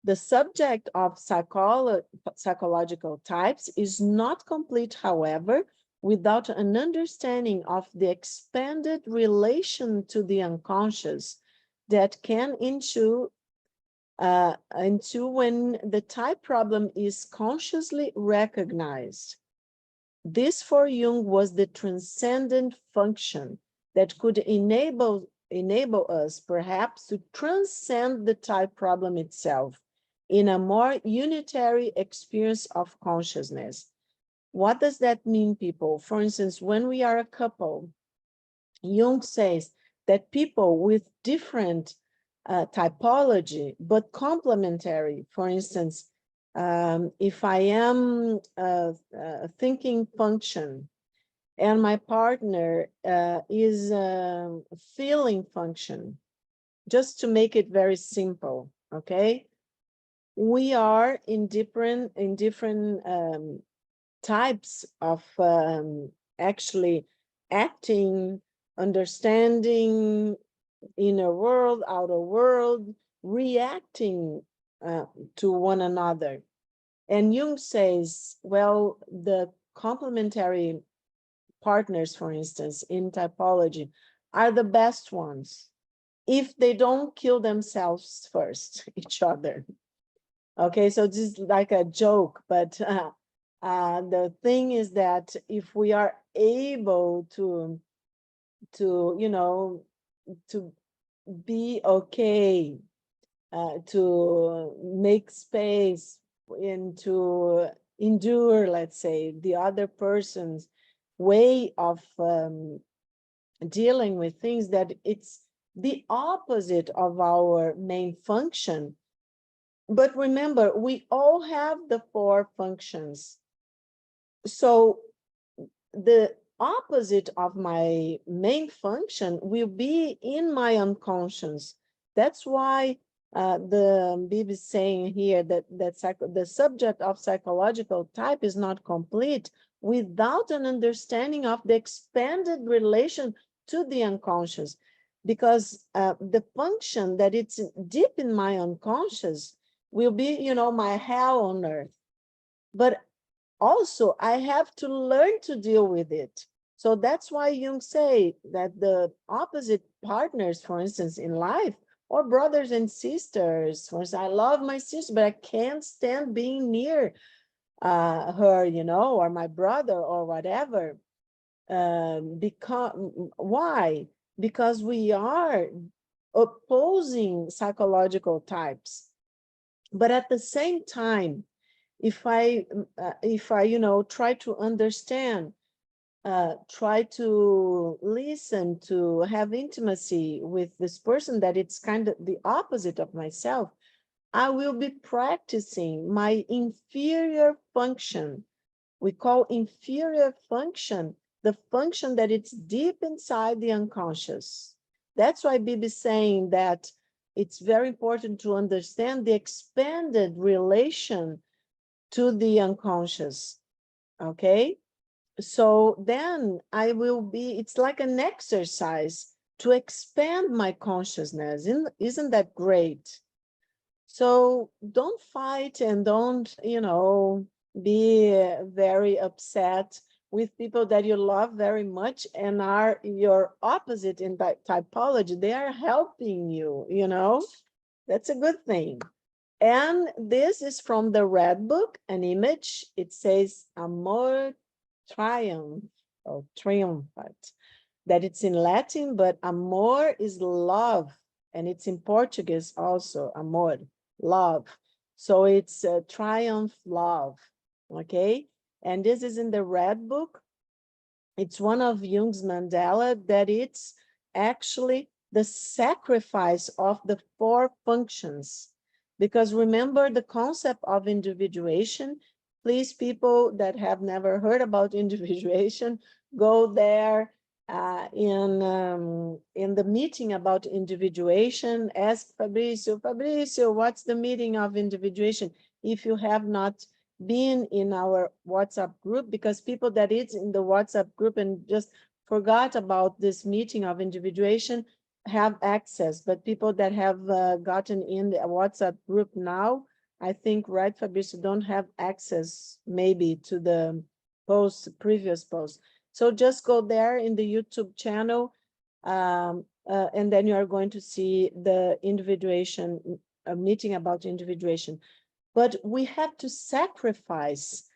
S2: The subject of psychological types is not complete, however, without an understanding of the expanded relation to the unconscious that can ensue when the type problem is consciously recognized. This for Jung was the transcendent function that could enable us perhaps to transcend the type problem itself in a more unitary experience of consciousness. What does that mean, people? For instance, when we are a couple, Jung says that people with different typology, but complementary, for instance, if I am a thinking function and my partner is a feeling function, just to make it very simple, okay? We are in different types of actually acting, understanding, inner world, outer world, reacting to one another. And Jung says, well, the complementary partners, for instance, in typology, are the best ones if they don't kill themselves first, each other. Okay, so this is like a joke, but the thing is that if we are able to you know, to be okay, to make space and to endure, let's say, the other person's way of dealing with things, that it's the opposite of our main function. But remember, we all have the 4 functions. So the opposite of my main function will be in my unconscious. That's why the Bib is saying here that the subject of psychological type is not complete without an understanding of the expanded relation to the unconscious, because the function that it's deep in my unconscious will be, you know, my hell on earth. But also, I have to learn to deal with it. So that's why Jung say that the opposite partners, for instance, in life, or brothers and sisters, for instance, I love my sister, but I can't stand being near her, you know, or my brother or whatever. Why? Because we are opposing psychological types. But at the same time, if I you know, try to understand, try to listen, to have intimacy with this person that it's kind of the opposite of myself, I will be practicing my inferior function. We call inferior function the function that it's deep inside the unconscious. That's why Bibi is saying that it's very important to understand the expanded relation to the unconscious, okay? So then I will be, it's like an exercise to expand my consciousness. Isn't that great? So don't fight and don't, you know, be very upset with people that you love very much and are your opposite in that typology. They are helping you, you know, that's a good thing. And this is from the Red Book, an image. It says amor triumph or triumphant, that it's in Latin, but amor is love, and it's in Portuguese also, amor, love. So it's triumph, love. okay? And this is in the red book. It's one of Jung's mandala that it's actually the sacrifice of the 4 functions. Because remember the concept of individuation. Please, people that have never heard about individuation, go there in the meeting about individuation. Ask Fabricio, what's the meaning of individuation? If you have not been in our WhatsApp group, because people that is in the WhatsApp group and just forgot about this meeting of individuation have access, but people that have gotten in the WhatsApp group now, I think, right, Fabricio, don't have access maybe to the previous post. So just go there in the YouTube channel, and then you are going to see the individuation, meeting about individuation. But we have to sacrifice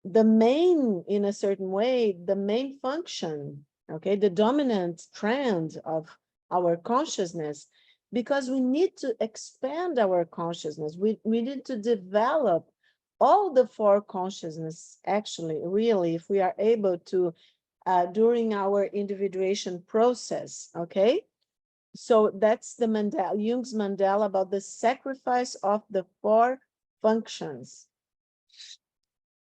S2: the main, in a certain way, the main function, okay, the dominant trend of our consciousness, because we need to expand our consciousness. We need to develop all the 4 consciousness, actually, really, if we are able to, during our individuation process, okay? So that's the mandala, Jung's mandala about the sacrifice of the 4 functions.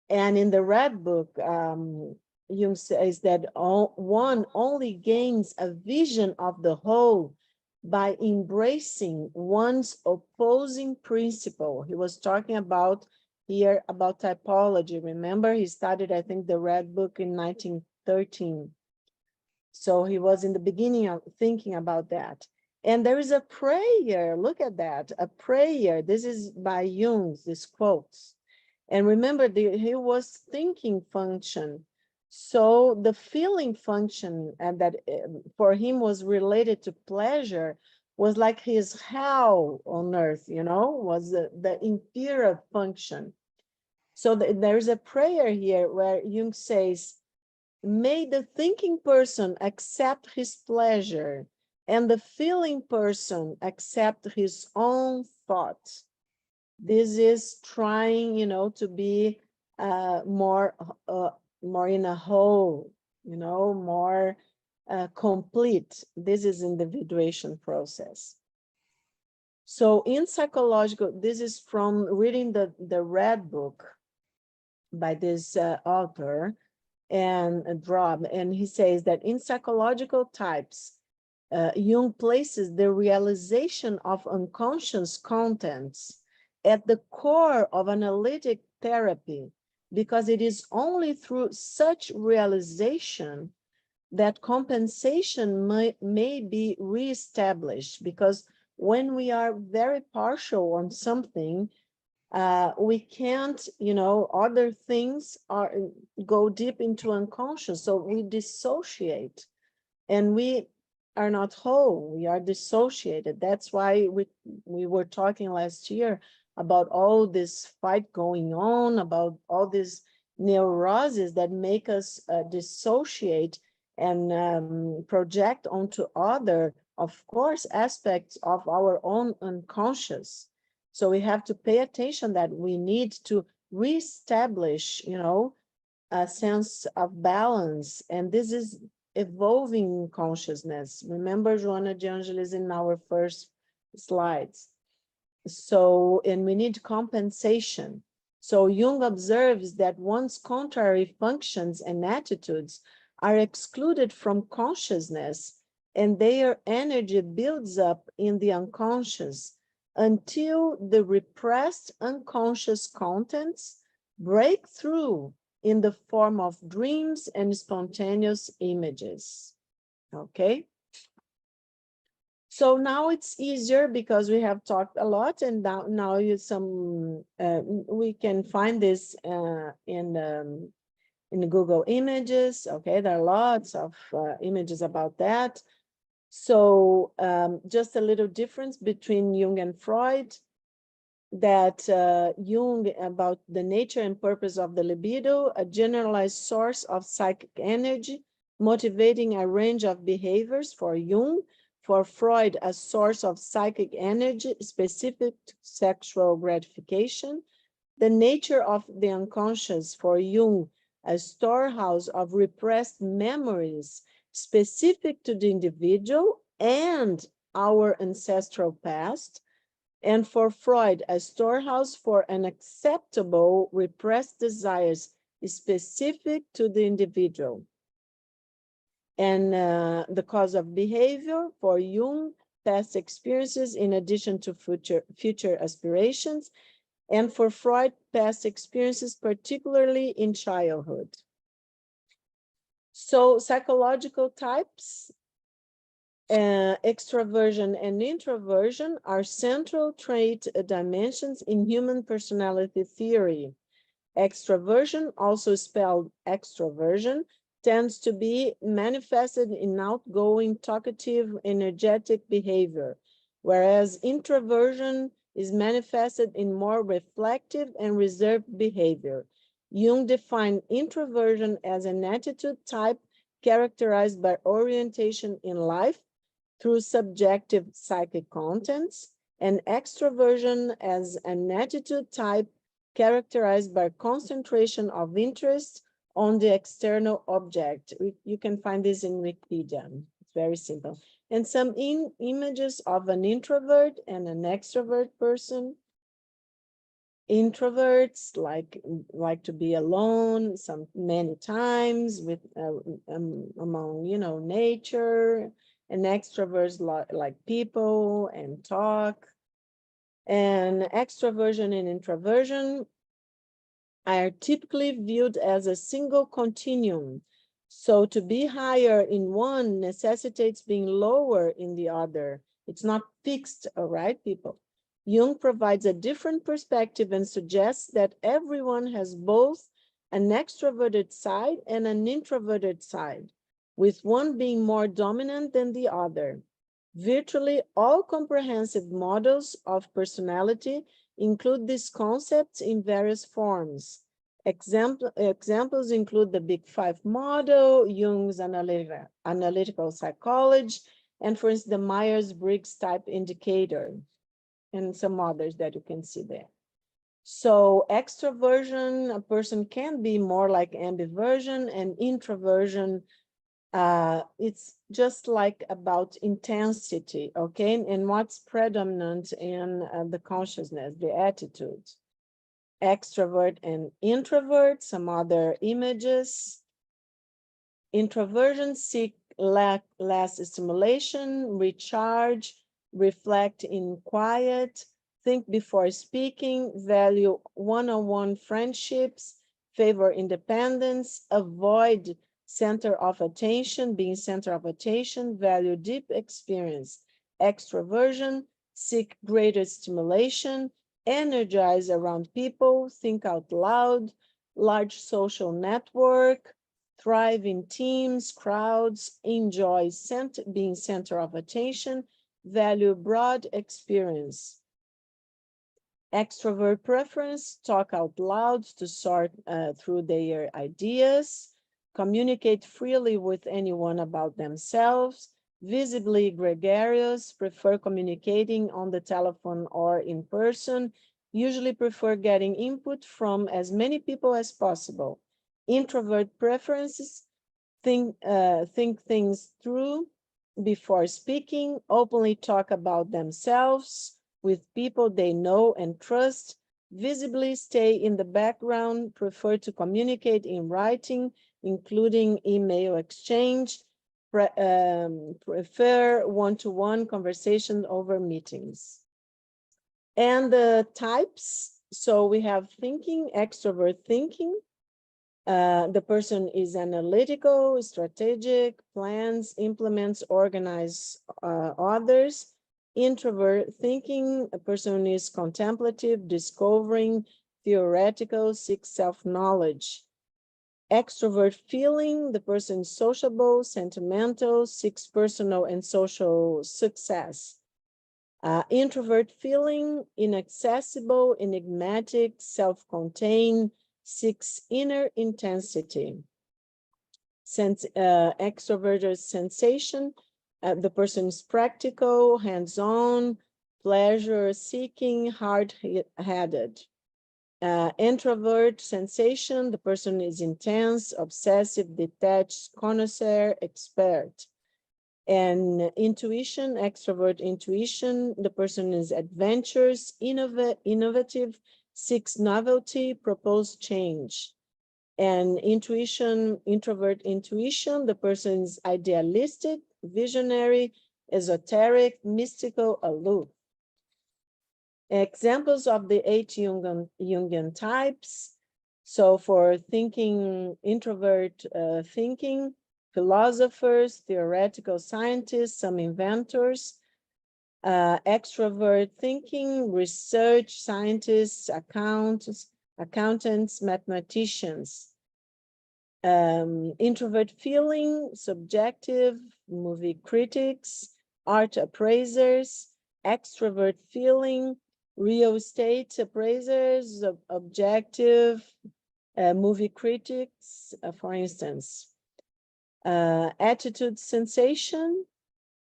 S2: And in the red book, Jung says that one only gains a vision of the whole by embracing one's opposing principle. He was talking about here about typology. Remember, he started, I think, the red book in 1913. So he was in the beginning of thinking about that. And there is a prayer, look at that, a prayer. This is by Jung, this quotes. And remember, he was thinking function. So the feeling function, and that for him was related to pleasure, was like his hell on earth, you know, was the inferior function. So there's a prayer here where Jung says, may the thinking person accept his pleasure and the feeling person accept his own thoughts. This is trying, you know, to be more in a whole, you know, more complete. This is individuation process. So in psychological, this is from reading the red book by this author and Rob, and he says that in psychological types, Jung places the realization of unconscious contents at the core of analytic therapy, because it is only through such realization that compensation may be reestablished. Because when we are very partial on something, we can't, you know, other things go deep into unconscious, so we dissociate and we are not whole, we are dissociated. That's why we were talking last year about all this fight going on, about all these neuroses that make us dissociate and project onto other, of course, aspects of our own unconscious. So we have to pay attention that we need to reestablish, you know, a sense of balance. And this is evolving consciousness. Remember Joannei de Angelis in our first slides. So, and we need compensation. So Jung observes that one's contrary functions and attitudes are excluded from consciousness, and their energy builds up in the unconscious until the repressed unconscious contents break through in the form of dreams and spontaneous images. Okay. So now it's easier because we have talked a lot, and now we can find this in the Google Images. Okay, there are lots of images about that. So just a little difference between Jung and Freud, that Jung about the nature and purpose of the libido, a generalized source of psychic energy, motivating a range of behaviors for Jung. For Freud, a source of psychic energy specific to sexual gratification. The nature of the unconscious for Jung, a storehouse of repressed memories specific to the individual and our ancestral past, and for Freud, a storehouse for unacceptable repressed desires specific to the individual. And the cause of behavior for Jung, past experiences in addition to future aspirations, and for Freud, past experiences, particularly in childhood. So psychological types, extraversion and introversion are central trait dimensions in human personality theory. Extraversion, also spelled extroversion, tends to be manifested in outgoing, talkative, energetic behavior, whereas introversion is manifested in more reflective and reserved behavior. Jung defined introversion as an attitude type characterized by orientation in life through subjective psychic contents, and extroversion as an attitude type characterized by concentration of interest on the external object. You can find this in Wikipedia. It's very simple. And some images of an introvert and an extrovert person. Introverts like to be alone many times with among nature, and extroverts like people and talk. And extroversion and introversion are typically viewed as a single continuum. So to be higher in one necessitates being lower in the other. It's not fixed, all right, people? Jung provides a different perspective and suggests that everyone has both an extroverted side and an introverted side, with one being more dominant than the other. Virtually all comprehensive models of personality include these concepts in various forms. Examples include the Big Five model, Jung's analytical psychology, and for instance, the Myers-Briggs type indicator, and some others that you can see there. So extroversion, a person can be more like ambiversion, and introversion, it's just like about intensity, okay? And what's predominant in the consciousness, the attitude. Extrovert and introvert, some other images. Introversion seek less stimulation, recharge, reflect in quiet, think before speaking, value one-on-one friendships, favor independence, avoid center of attention, being center of attention, value deep experience. Extroversion, seek greater stimulation, energize around people, think out loud, large social network, thrive in teams, crowds, enjoy being center of attention, value broad experience. Extrovert preference, talk out loud to sort through their ideas, communicate freely with anyone about themselves, visibly gregarious, prefer communicating on the telephone or in person, usually prefer getting input from as many people as possible. Introvert preferences, think things through before speaking, openly talk about themselves with people they know and trust, visibly stay in the background, prefer to communicate in writing, including email exchange, prefer one-to-one conversation over meetings. And the types, so we have thinking, extrovert thinking. The person is analytical, strategic, plans, implements, organize others. Introvert thinking, a person is contemplative, discovering, theoretical, seeks self-knowledge. Extrovert feeling, the person is sociable, sentimental, seeks personal and social success. Introvert feeling, inaccessible, enigmatic, self-contained, seeks inner intensity. Extroverted sensation, the person is practical, hands-on, pleasure-seeking, hard-headed. Introvert sensation, the person is intense, obsessive, detached, connoisseur, expert. And intuition, extrovert intuition, the person is adventurous, innovative, seeks novelty, propose change. And intuition, introvert intuition, the person is idealistic, visionary, esoteric, mystical, aloof. Examples of the 8 Jungian types. So for thinking, introvert thinking, philosophers, theoretical scientists, some inventors. Extrovert thinking, research scientists, accountants, mathematicians. Introvert feeling, subjective, movie critics, art appraisers. Extrovert feeling, real estate appraisers, objective, movie critics, for instance. Attitude sensation,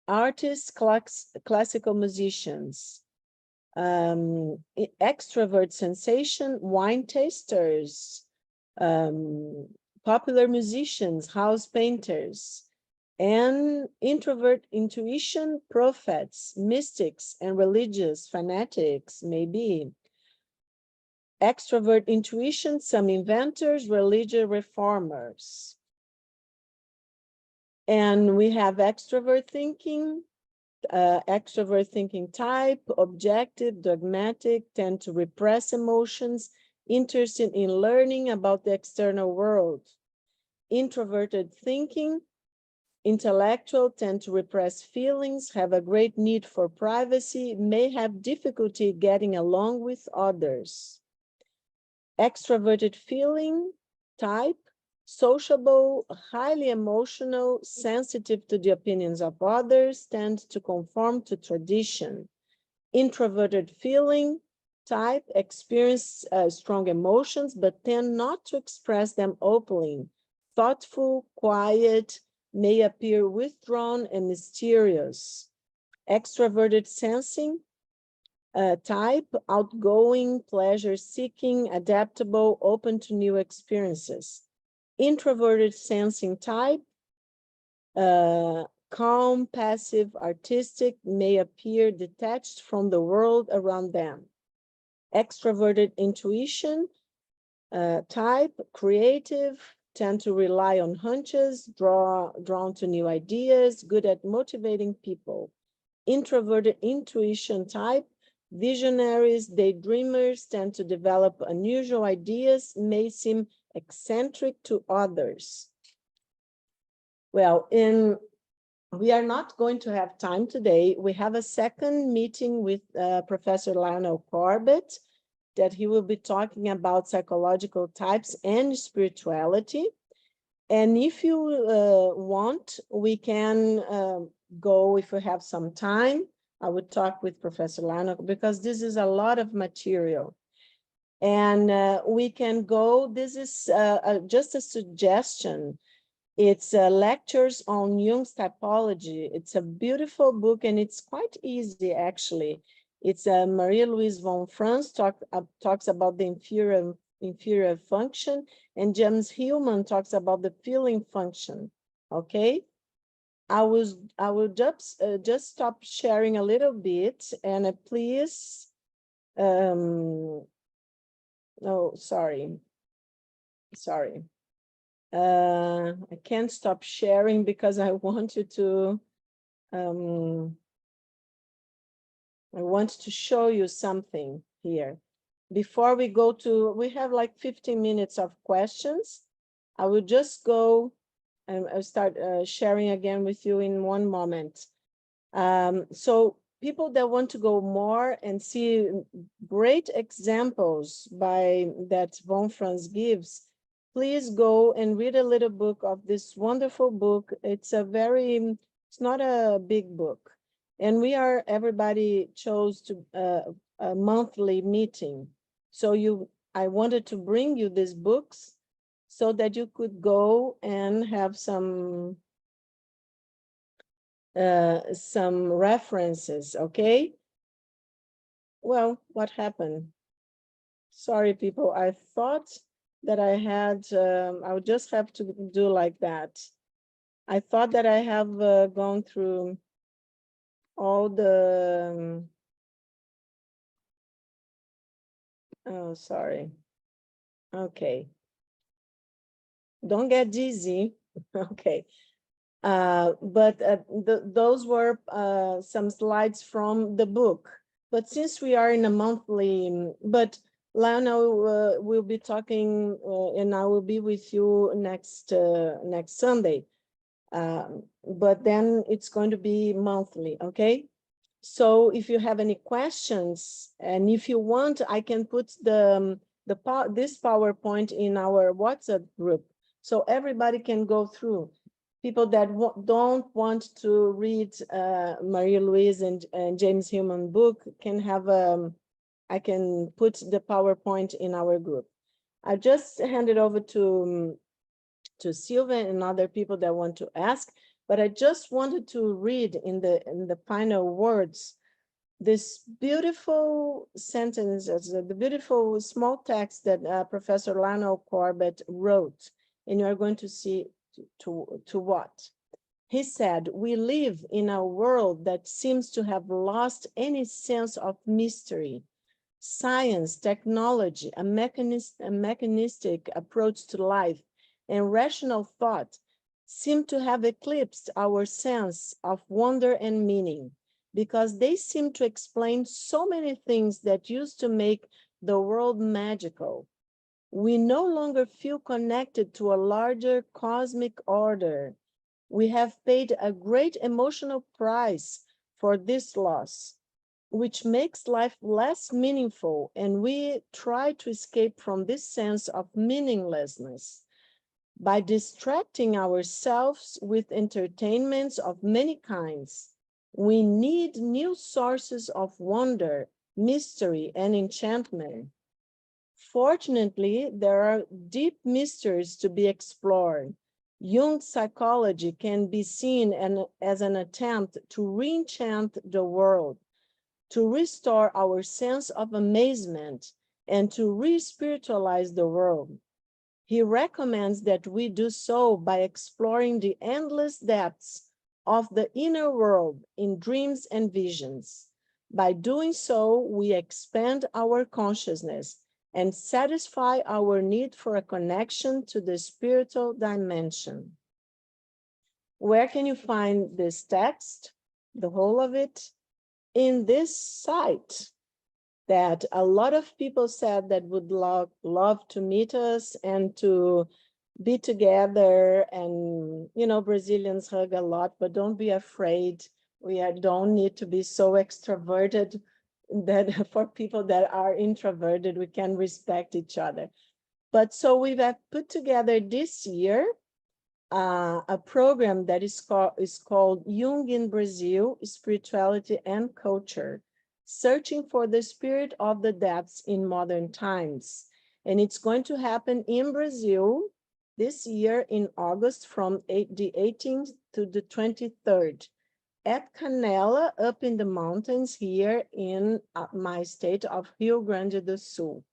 S2: artists, classical musicians. Extrovert sensation, wine tasters, popular musicians, house painters. And introvert intuition, prophets, mystics, and religious fanatics, maybe. Extrovert intuition, some inventors, religious reformers. And we have extrovert thinking type, objective, dogmatic, tend to repress emotions, interested in learning about the external world. Introverted thinking, intellectual, tend to repress feelings, have a great need for privacy, may have difficulty getting along with others. Extroverted feeling type, sociable, highly emotional, sensitive to the opinions of others, tend to conform to tradition. Introverted feeling type, experience strong emotions, but tend not to express them openly. Thoughtful, quiet, may appear withdrawn and mysterious. Extroverted sensing type, outgoing, pleasure-seeking, adaptable, open to new experiences. Introverted sensing type, calm, passive, artistic, may appear detached from the world around them. Extroverted intuition type, creative, tend to rely on hunches, drawn to new ideas, good at motivating people. Introverted intuition type, visionaries, daydreamers, tend to develop unusual ideas, may seem eccentric to others. Well, we are not going to have time today. We have a second meeting with Professor Lionel Corbett, that he will be talking about psychological types and spirituality. And if you want, we can go, if we have some time, I would talk with Professor Lionel, because this is a lot of material. And we can go, this is just a suggestion. It's lectures on Jung's typology. It's a beautiful book, and it's quite easy, actually. It's Marie-Louise von Franz talks about the inferior function, and James Hillman talks about the feeling function. Okay, I will just stop sharing a little bit, and please. No, sorry. I can't stop sharing because I want you to. I want to show you something here. Before we go to, we have like 15 minutes of questions. I will just go and I'll start sharing again with you in one moment. So people that want to go more and see great examples that von Franz gives, please go and read a little book of this wonderful book. It's not a big book. And everybody chose to a monthly meeting. So I wanted to bring you these books so that you could go and have some references, okay? Well, what happened? Sorry, people. I thought that I had, I would just have to do like that. I thought that I have gone through all the, oh, sorry. Okay. Don't get dizzy. Okay. But those were some slides from the book. But since we are in a monthly, but Lionel will be talking, and I will be with you next Sunday. But then it's going to be monthly, okay? So if you have any questions, and if you want, I can put this PowerPoint in our WhatsApp group, so everybody can go through. People that don't want to read Maria Louise and James Hillman book can have I can put the PowerPoint in our group. I just hand it over to Sylvia and other people that want to ask, but I just wanted to read in the final words this beautiful sentence, the beautiful small text that Professor Lionel Corbett wrote, and you are going to see to what. He said, "We live in a world that seems to have lost any sense of mystery. Science, technology, a mechanistic approach to life, and rational thought seem to have eclipsed our sense of wonder and meaning, because they seem to explain so many things that used to make the world magical. We no longer feel connected to a larger cosmic order. We have paid a great emotional price for this loss, which makes life less meaningful, and we try to escape from this sense of meaninglessness by distracting ourselves with entertainments of many kinds. We need new sources of wonder, mystery, and enchantment. Fortunately, there are deep mysteries to be explored. Jung's psychology can be seen as an attempt to re-enchant the world, to restore our sense of amazement, and to re-spiritualize the world. He recommends that we do so by exploring the endless depths of the inner world in dreams and visions. By doing so, we expand our consciousness and satisfy our need for a connection to the spiritual dimension." Where can you find this text? The whole of it? In this site that a lot of people said that would love to meet us and to be together. And, you know, Brazilians hug a lot, but don't be afraid. We don't need to be so extroverted. That for people that are introverted, we can respect each other. But so we've put together this year a program that is called Jung in Brazil, Spirituality and Culture, Searching for the Spirit of the Depths in Modern Times. And it's going to happen in Brazil this year in August from the 18th to the 23rd. At Canela, up in the mountains here in my state of Rio Grande do Sul.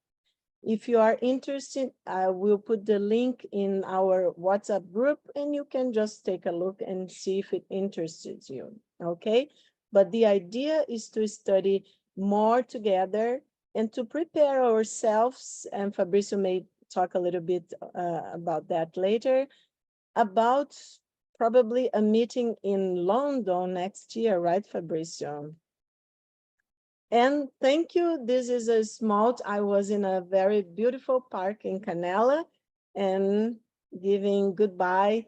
S2: If you are interested, I will put the link in our WhatsApp group, and you can just take a look and see if it interests you, okay? But the idea is to study more together and to prepare ourselves, and Fabrizio may talk a little bit about that later, about probably a meeting in London next year, right, Fabrizio? And thank you. This is a small, I was in a very beautiful park in Canela and giving goodbye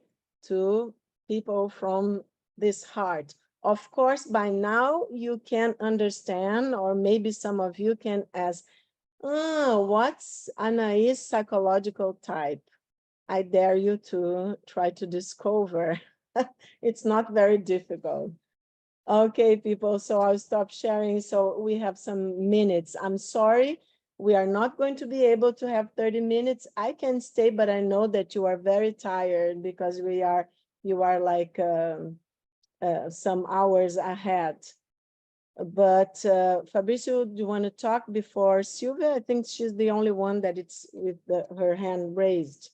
S2: to people from this heart. Of course, by now you can understand, or maybe some of you can ask, what's Anahy's psychological type? I dare you to try to discover. It's not very difficult. Okay, people, so I'll stop sharing. So we have some minutes. I'm sorry, we are not going to be able to have 30 minutes. I can stay, but I know that you are very tired because you are like some hours ahead. But Fabrizio, do you want to talk before Sylvia? I think she's the only one that it's with her hand raised.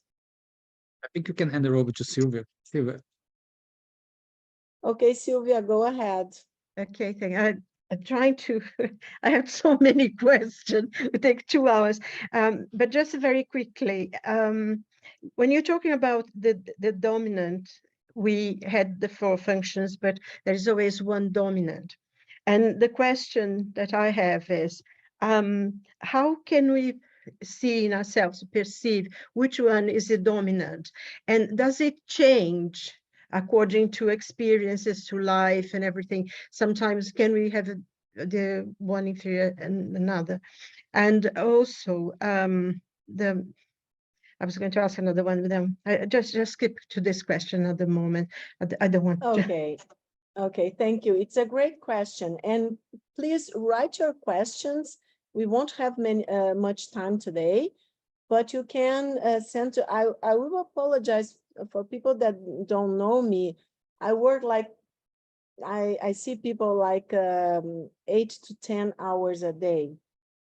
S1: I think you can hand it over to Sylvia. Sylvia.
S2: Okay, Sylvia, go ahead.
S3: Okay, thank you. I'm trying to, I have so many questions, it take 2 hours. But just very quickly, when you're talking about the dominant, we had the 4 functions, but there's always one dominant. And the question that I have is, how can we see in ourselves, perceive which one is the dominant? And does it change according to experiences, to life and everything? Sometimes can we have the one inferior and another? And also I was going to ask another one with them. I just skip to this question at the moment. I don't want to.
S2: Okay, thank you. It's a great question. And please write your questions. We won't have much time today, but you can send to, I will apologize for people that don't know me. I work like, I see people like 8 to 10 hours a day.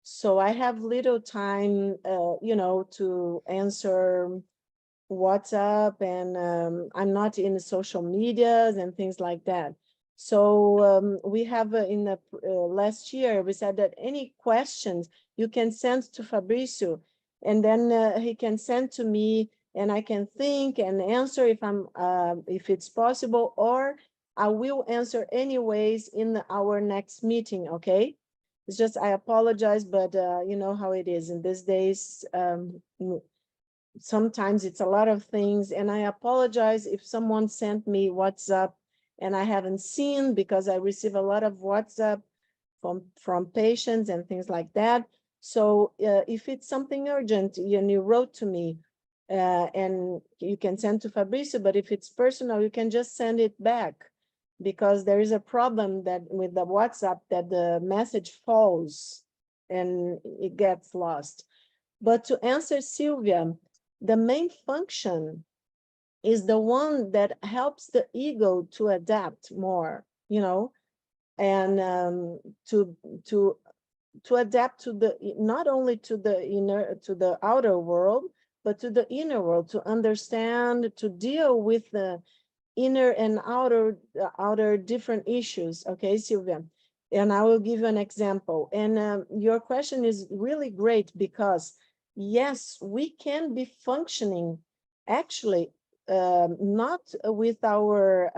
S2: So I have little time, you know, to answer WhatsApp, and I'm not in social medias and things like that. So we have in the last year, we said that any questions you can send to Fabrizio, and then he can send to me, and I can think and answer if it's possible, or I will answer anyways in our next meeting. Okay, it's just, I apologize, but you know how it is in these days. Sometimes it's a lot of things, and I apologize if someone sent me WhatsApp and I haven't seen, because I receive a lot of WhatsApp from patients and things like that. So if it's something urgent and you wrote to me, and you can send to Fabrizio, but if it's personal, you can just send it back, because there is a problem that with the WhatsApp, that the message falls and it gets lost. But to answer Sylvia, the main function is the one that helps the ego to adapt more, you know, and to adapt to the, not only to the outer world, but to the inner world, to understand, to deal with the inner and outer different issues. Okay, Sylvia, and I will give you an example. And your question is really great, because yes, we can be functioning actually not with our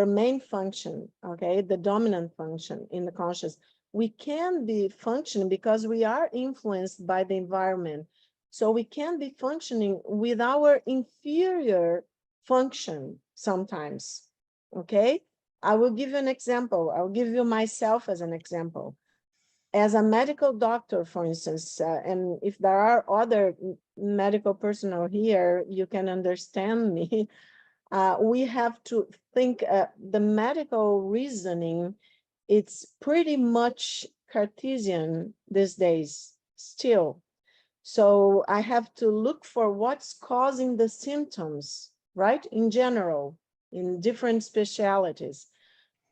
S2: main function, okay, the dominant function in the conscious. We can be functioning because we are influenced by the environment. So we can be functioning with our inferior function sometimes, okay? I will give you an example. I'll give you myself as an example. As a medical doctor, for instance, and if there are other medical personnel here, you can understand me. We have to think the medical reasoning, it's pretty much Cartesian these days still. So I have to look for what's causing the symptoms, right? In general, in different specialties.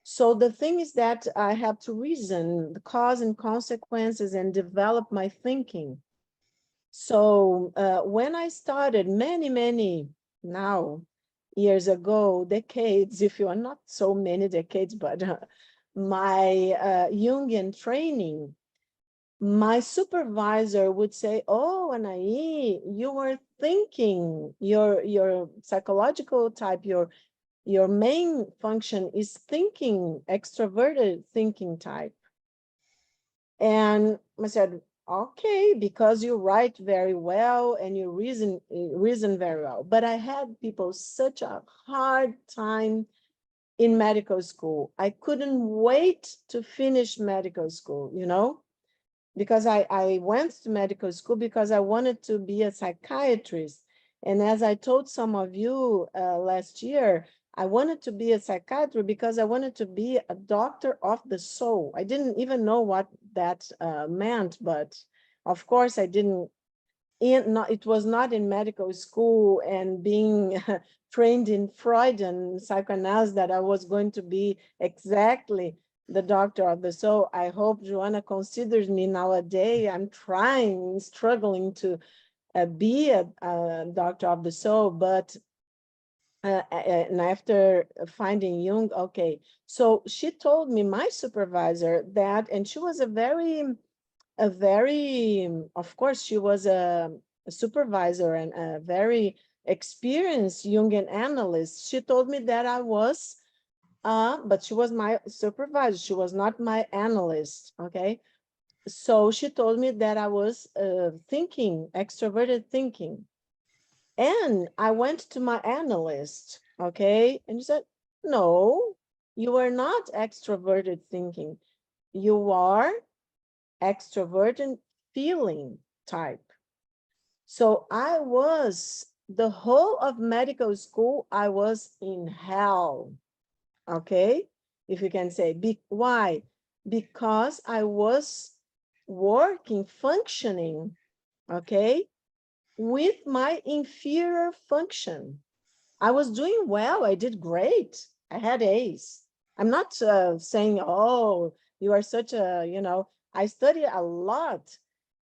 S2: So the thing is that I have to reason the cause and consequences and develop my thinking. So when I started many now years ago, decades, if you are not so many decades, but my Jungian training, my supervisor would say, "Oh, Anahy, you were thinking, your psychological type, your main function is thinking, extroverted thinking type." And I said, okay, because you write very well and you reason very well. But I had people such a hard time in medical school. I couldn't wait to finish medical school, you know, because I went to medical school because I wanted to be a psychiatrist. And as I told some of you last year, I wanted to be a psychiatrist because I wanted to be a doctor of the soul. I didn't even know what that meant, but of course I didn't. It was not in medical school and being trained in Freud and psychoanalysis that I was going to be exactly the doctor of the soul. I hope Joanna considers me nowadays. I'm trying, struggling to be a doctor of the soul, but and after finding Jung, okay. So she told me, my supervisor, that, and she was a very, of course, she was a supervisor and a very experienced Jungian analyst. She told me that I was, but she was my supervisor. She was not my analyst, okay? So she told me that I was thinking, extroverted thinking. And I went to my analyst, okay? And he said, no, you are not extroverted thinking. You are extroverted feeling type. So I was, the whole of medical school, I was in hell, okay? If you can say, why? Because I was working, functioning, okay, with my inferior function. I was doing well. I did great. I had A's. I'm not saying, oh, you are such a, you know, I studied a lot,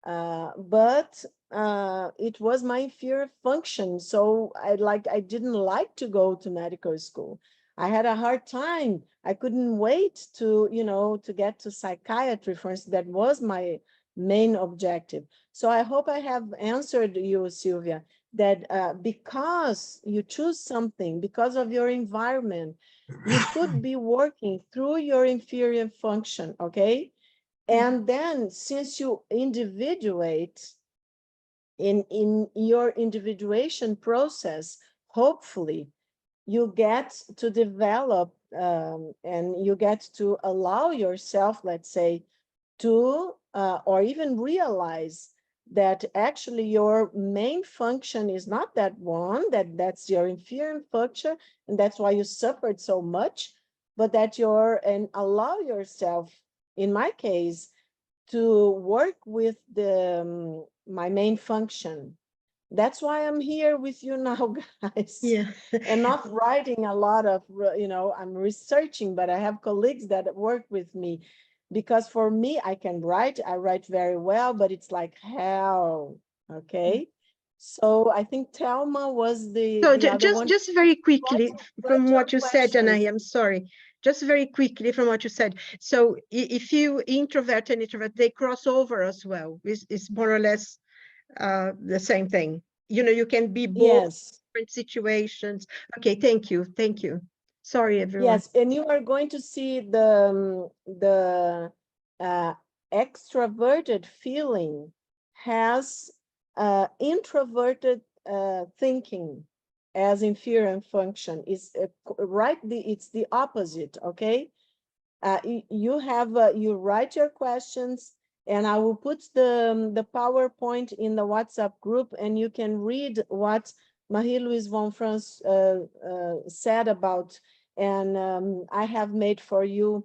S2: but it was my inferior function. So I didn't like to go to medical school. I had a hard time. I couldn't wait to, you know, to get to psychiatry, for instance. That was my main objective. So I hope I have answered you, Sylvia, that because you choose something, because of your environment, you could be working through your inferior function, okay? And then since you individuate in your individuation process, hopefully you get to develop and you get to allow yourself, let's say, to or even realize that actually your main function is not that one, that's your inferior function, and that's why you suffered so much, but that and allow yourself, in my case, to work with the my main function. That's why I'm here with you now, guys.
S3: Yeah.
S2: And not writing a lot of, you know, I'm researching, but I have colleagues that work with me. Because for me, I write very well, but it's like hell, okay? So I think Thelma was the other one.
S3: Just very quickly from
S2: your
S3: what you said, Anahy, I'm sorry. Just very quickly from what you said. So if you introvert and introvert, they cross over as well. It's more or less the same thing. You know, you can be both.
S2: Yes.
S3: Different situations. Okay, thank you. Thank you. Sorry, everyone.
S2: Yes, and you are going to see the extroverted feeling has introverted thinking as inferior function. Is it's the opposite, okay? You have you write your questions, and I will put the PowerPoint in the WhatsApp group, and you can read what Marie-Louise von Franz said about, and I have made for you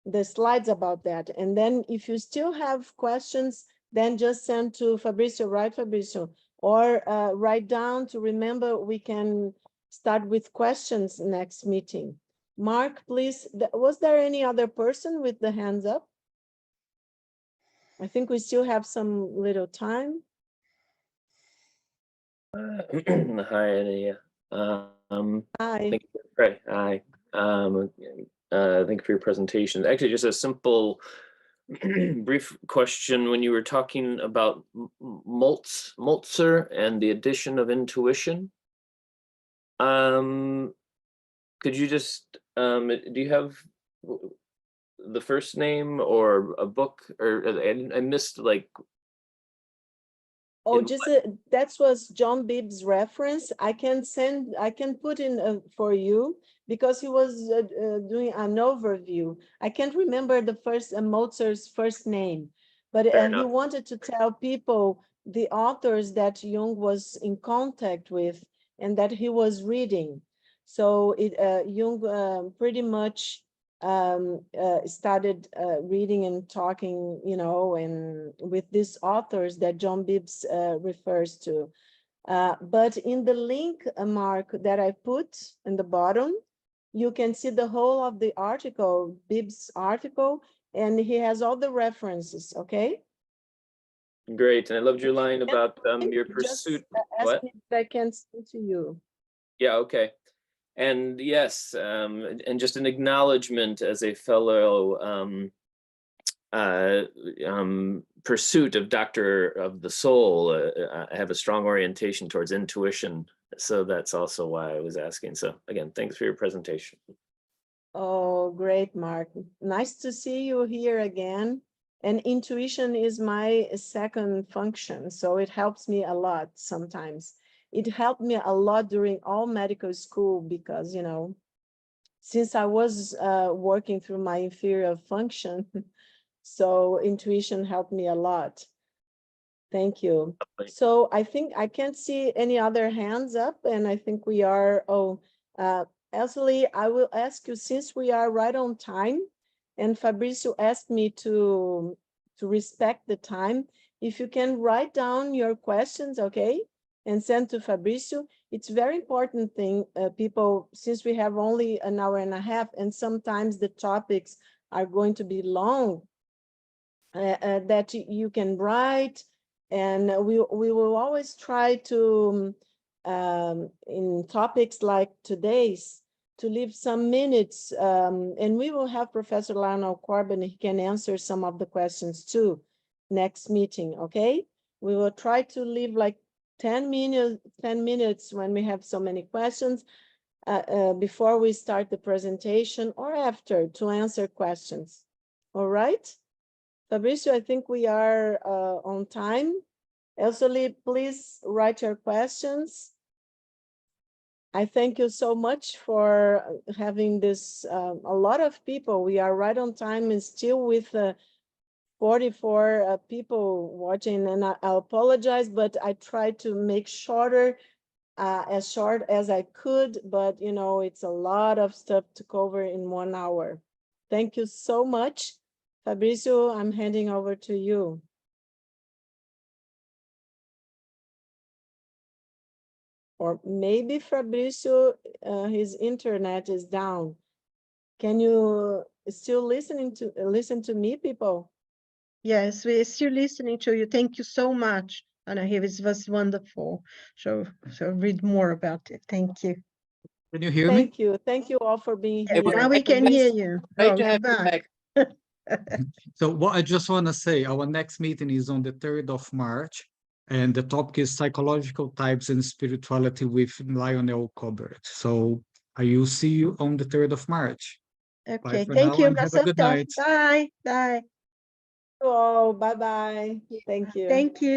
S2: the slides about that. And then if you still have questions, then just send to Fabrizio, right, Fabrizio? Or write down to remember we can start with questions next meeting. Mark, please, was there any other person with the hands up? I think we still have some little time.
S4: Hi, Anahy.
S2: Hi.
S4: Thank you. Right. Hi. Thank you for your presentation. Actually, just a simple, brief question. When you were talking about Moltzer and the addition of intuition, could you just do you have the first name or a book, or I missed like.
S2: Oh, just that was John Bibb's reference. I can put in for you, because he was doing an overview. I can't remember the first Mozart's first name, but he wanted to tell people the authors that Jung was in contact with and that he was reading. So Jung pretty much started reading and talking, you know, and with these authors that John Bibbs refers to. But in the link, Mark, that I put in the bottom, you can see the whole of the article, Bib's article, and he has all the references, okay?
S4: Great. And I loved your line about your
S2: Just
S4: pursuit.
S2: ask
S4: What?
S2: me if I can send to you.
S4: Yeah, okay. And yes, and just an acknowledgement as a fellow pursuit of doctor of the soul. I have a strong orientation towards intuition. So that's also why I was asking. So again, thanks for your presentation.
S2: Oh, great, Mark. Nice to see you here again. And intuition is my second function, so it helps me a lot sometimes. It helped me a lot during all medical school because, you know, since I was working through my inferior function, so intuition helped me a lot. Thank you. So I think I can't see any other hands up, and I think we are, Leslie, I will ask you, since we are right on time, and Fabrizio asked me to respect the time, if you can write down your questions, okay, and send to Fabrizio. It's very important thing, people, since we have only an hour and a half, and sometimes the topics are going to be long, that you can write, and we will always try to, in topics like today's, to leave some minutes, and we will have Professor Lionel Corbett, he can answer some of the questions too, next meeting, okay? We will try to leave like 10 minutes when we have so many questions, before we start the presentation or after, to answer questions, all right? Fabrizio, I think we are on time. Elsely, please write your questions. I thank you so much for having this, a lot of people. We are right on time and still with 44 people watching, and I apologize, but I tried to make shorter, as short as I could, but you know, it's a lot of stuff to cover in 1 hour. Thank you so much. Fabrizio, I'm handing over to you. Or maybe Fabrizio, his internet is down. Can you still listen to me, people?
S3: Yes, we're still listening to you. Thank you so much, Anahy. It was wonderful. So read more about it. Thank you.
S1: Can you hear me?
S2: Thank you. Thank you all for being here.
S3: Now we can hear you.
S4: Great
S3: Oh,
S4: to
S3: you're
S4: have you
S3: back.
S1: So what I just want to say, our next meeting is on the 3rd of March, and the topic is psychological types and spirituality with Lionel Corbett. So I will see you on the 3rd of March.
S3: Okay,
S1: for
S3: thank
S1: now
S3: you,
S1: and have a good
S3: Marcelo.
S1: night.
S3: Bye. Bye.
S2: Oh, bye-bye. Thank you.
S3: Thank you.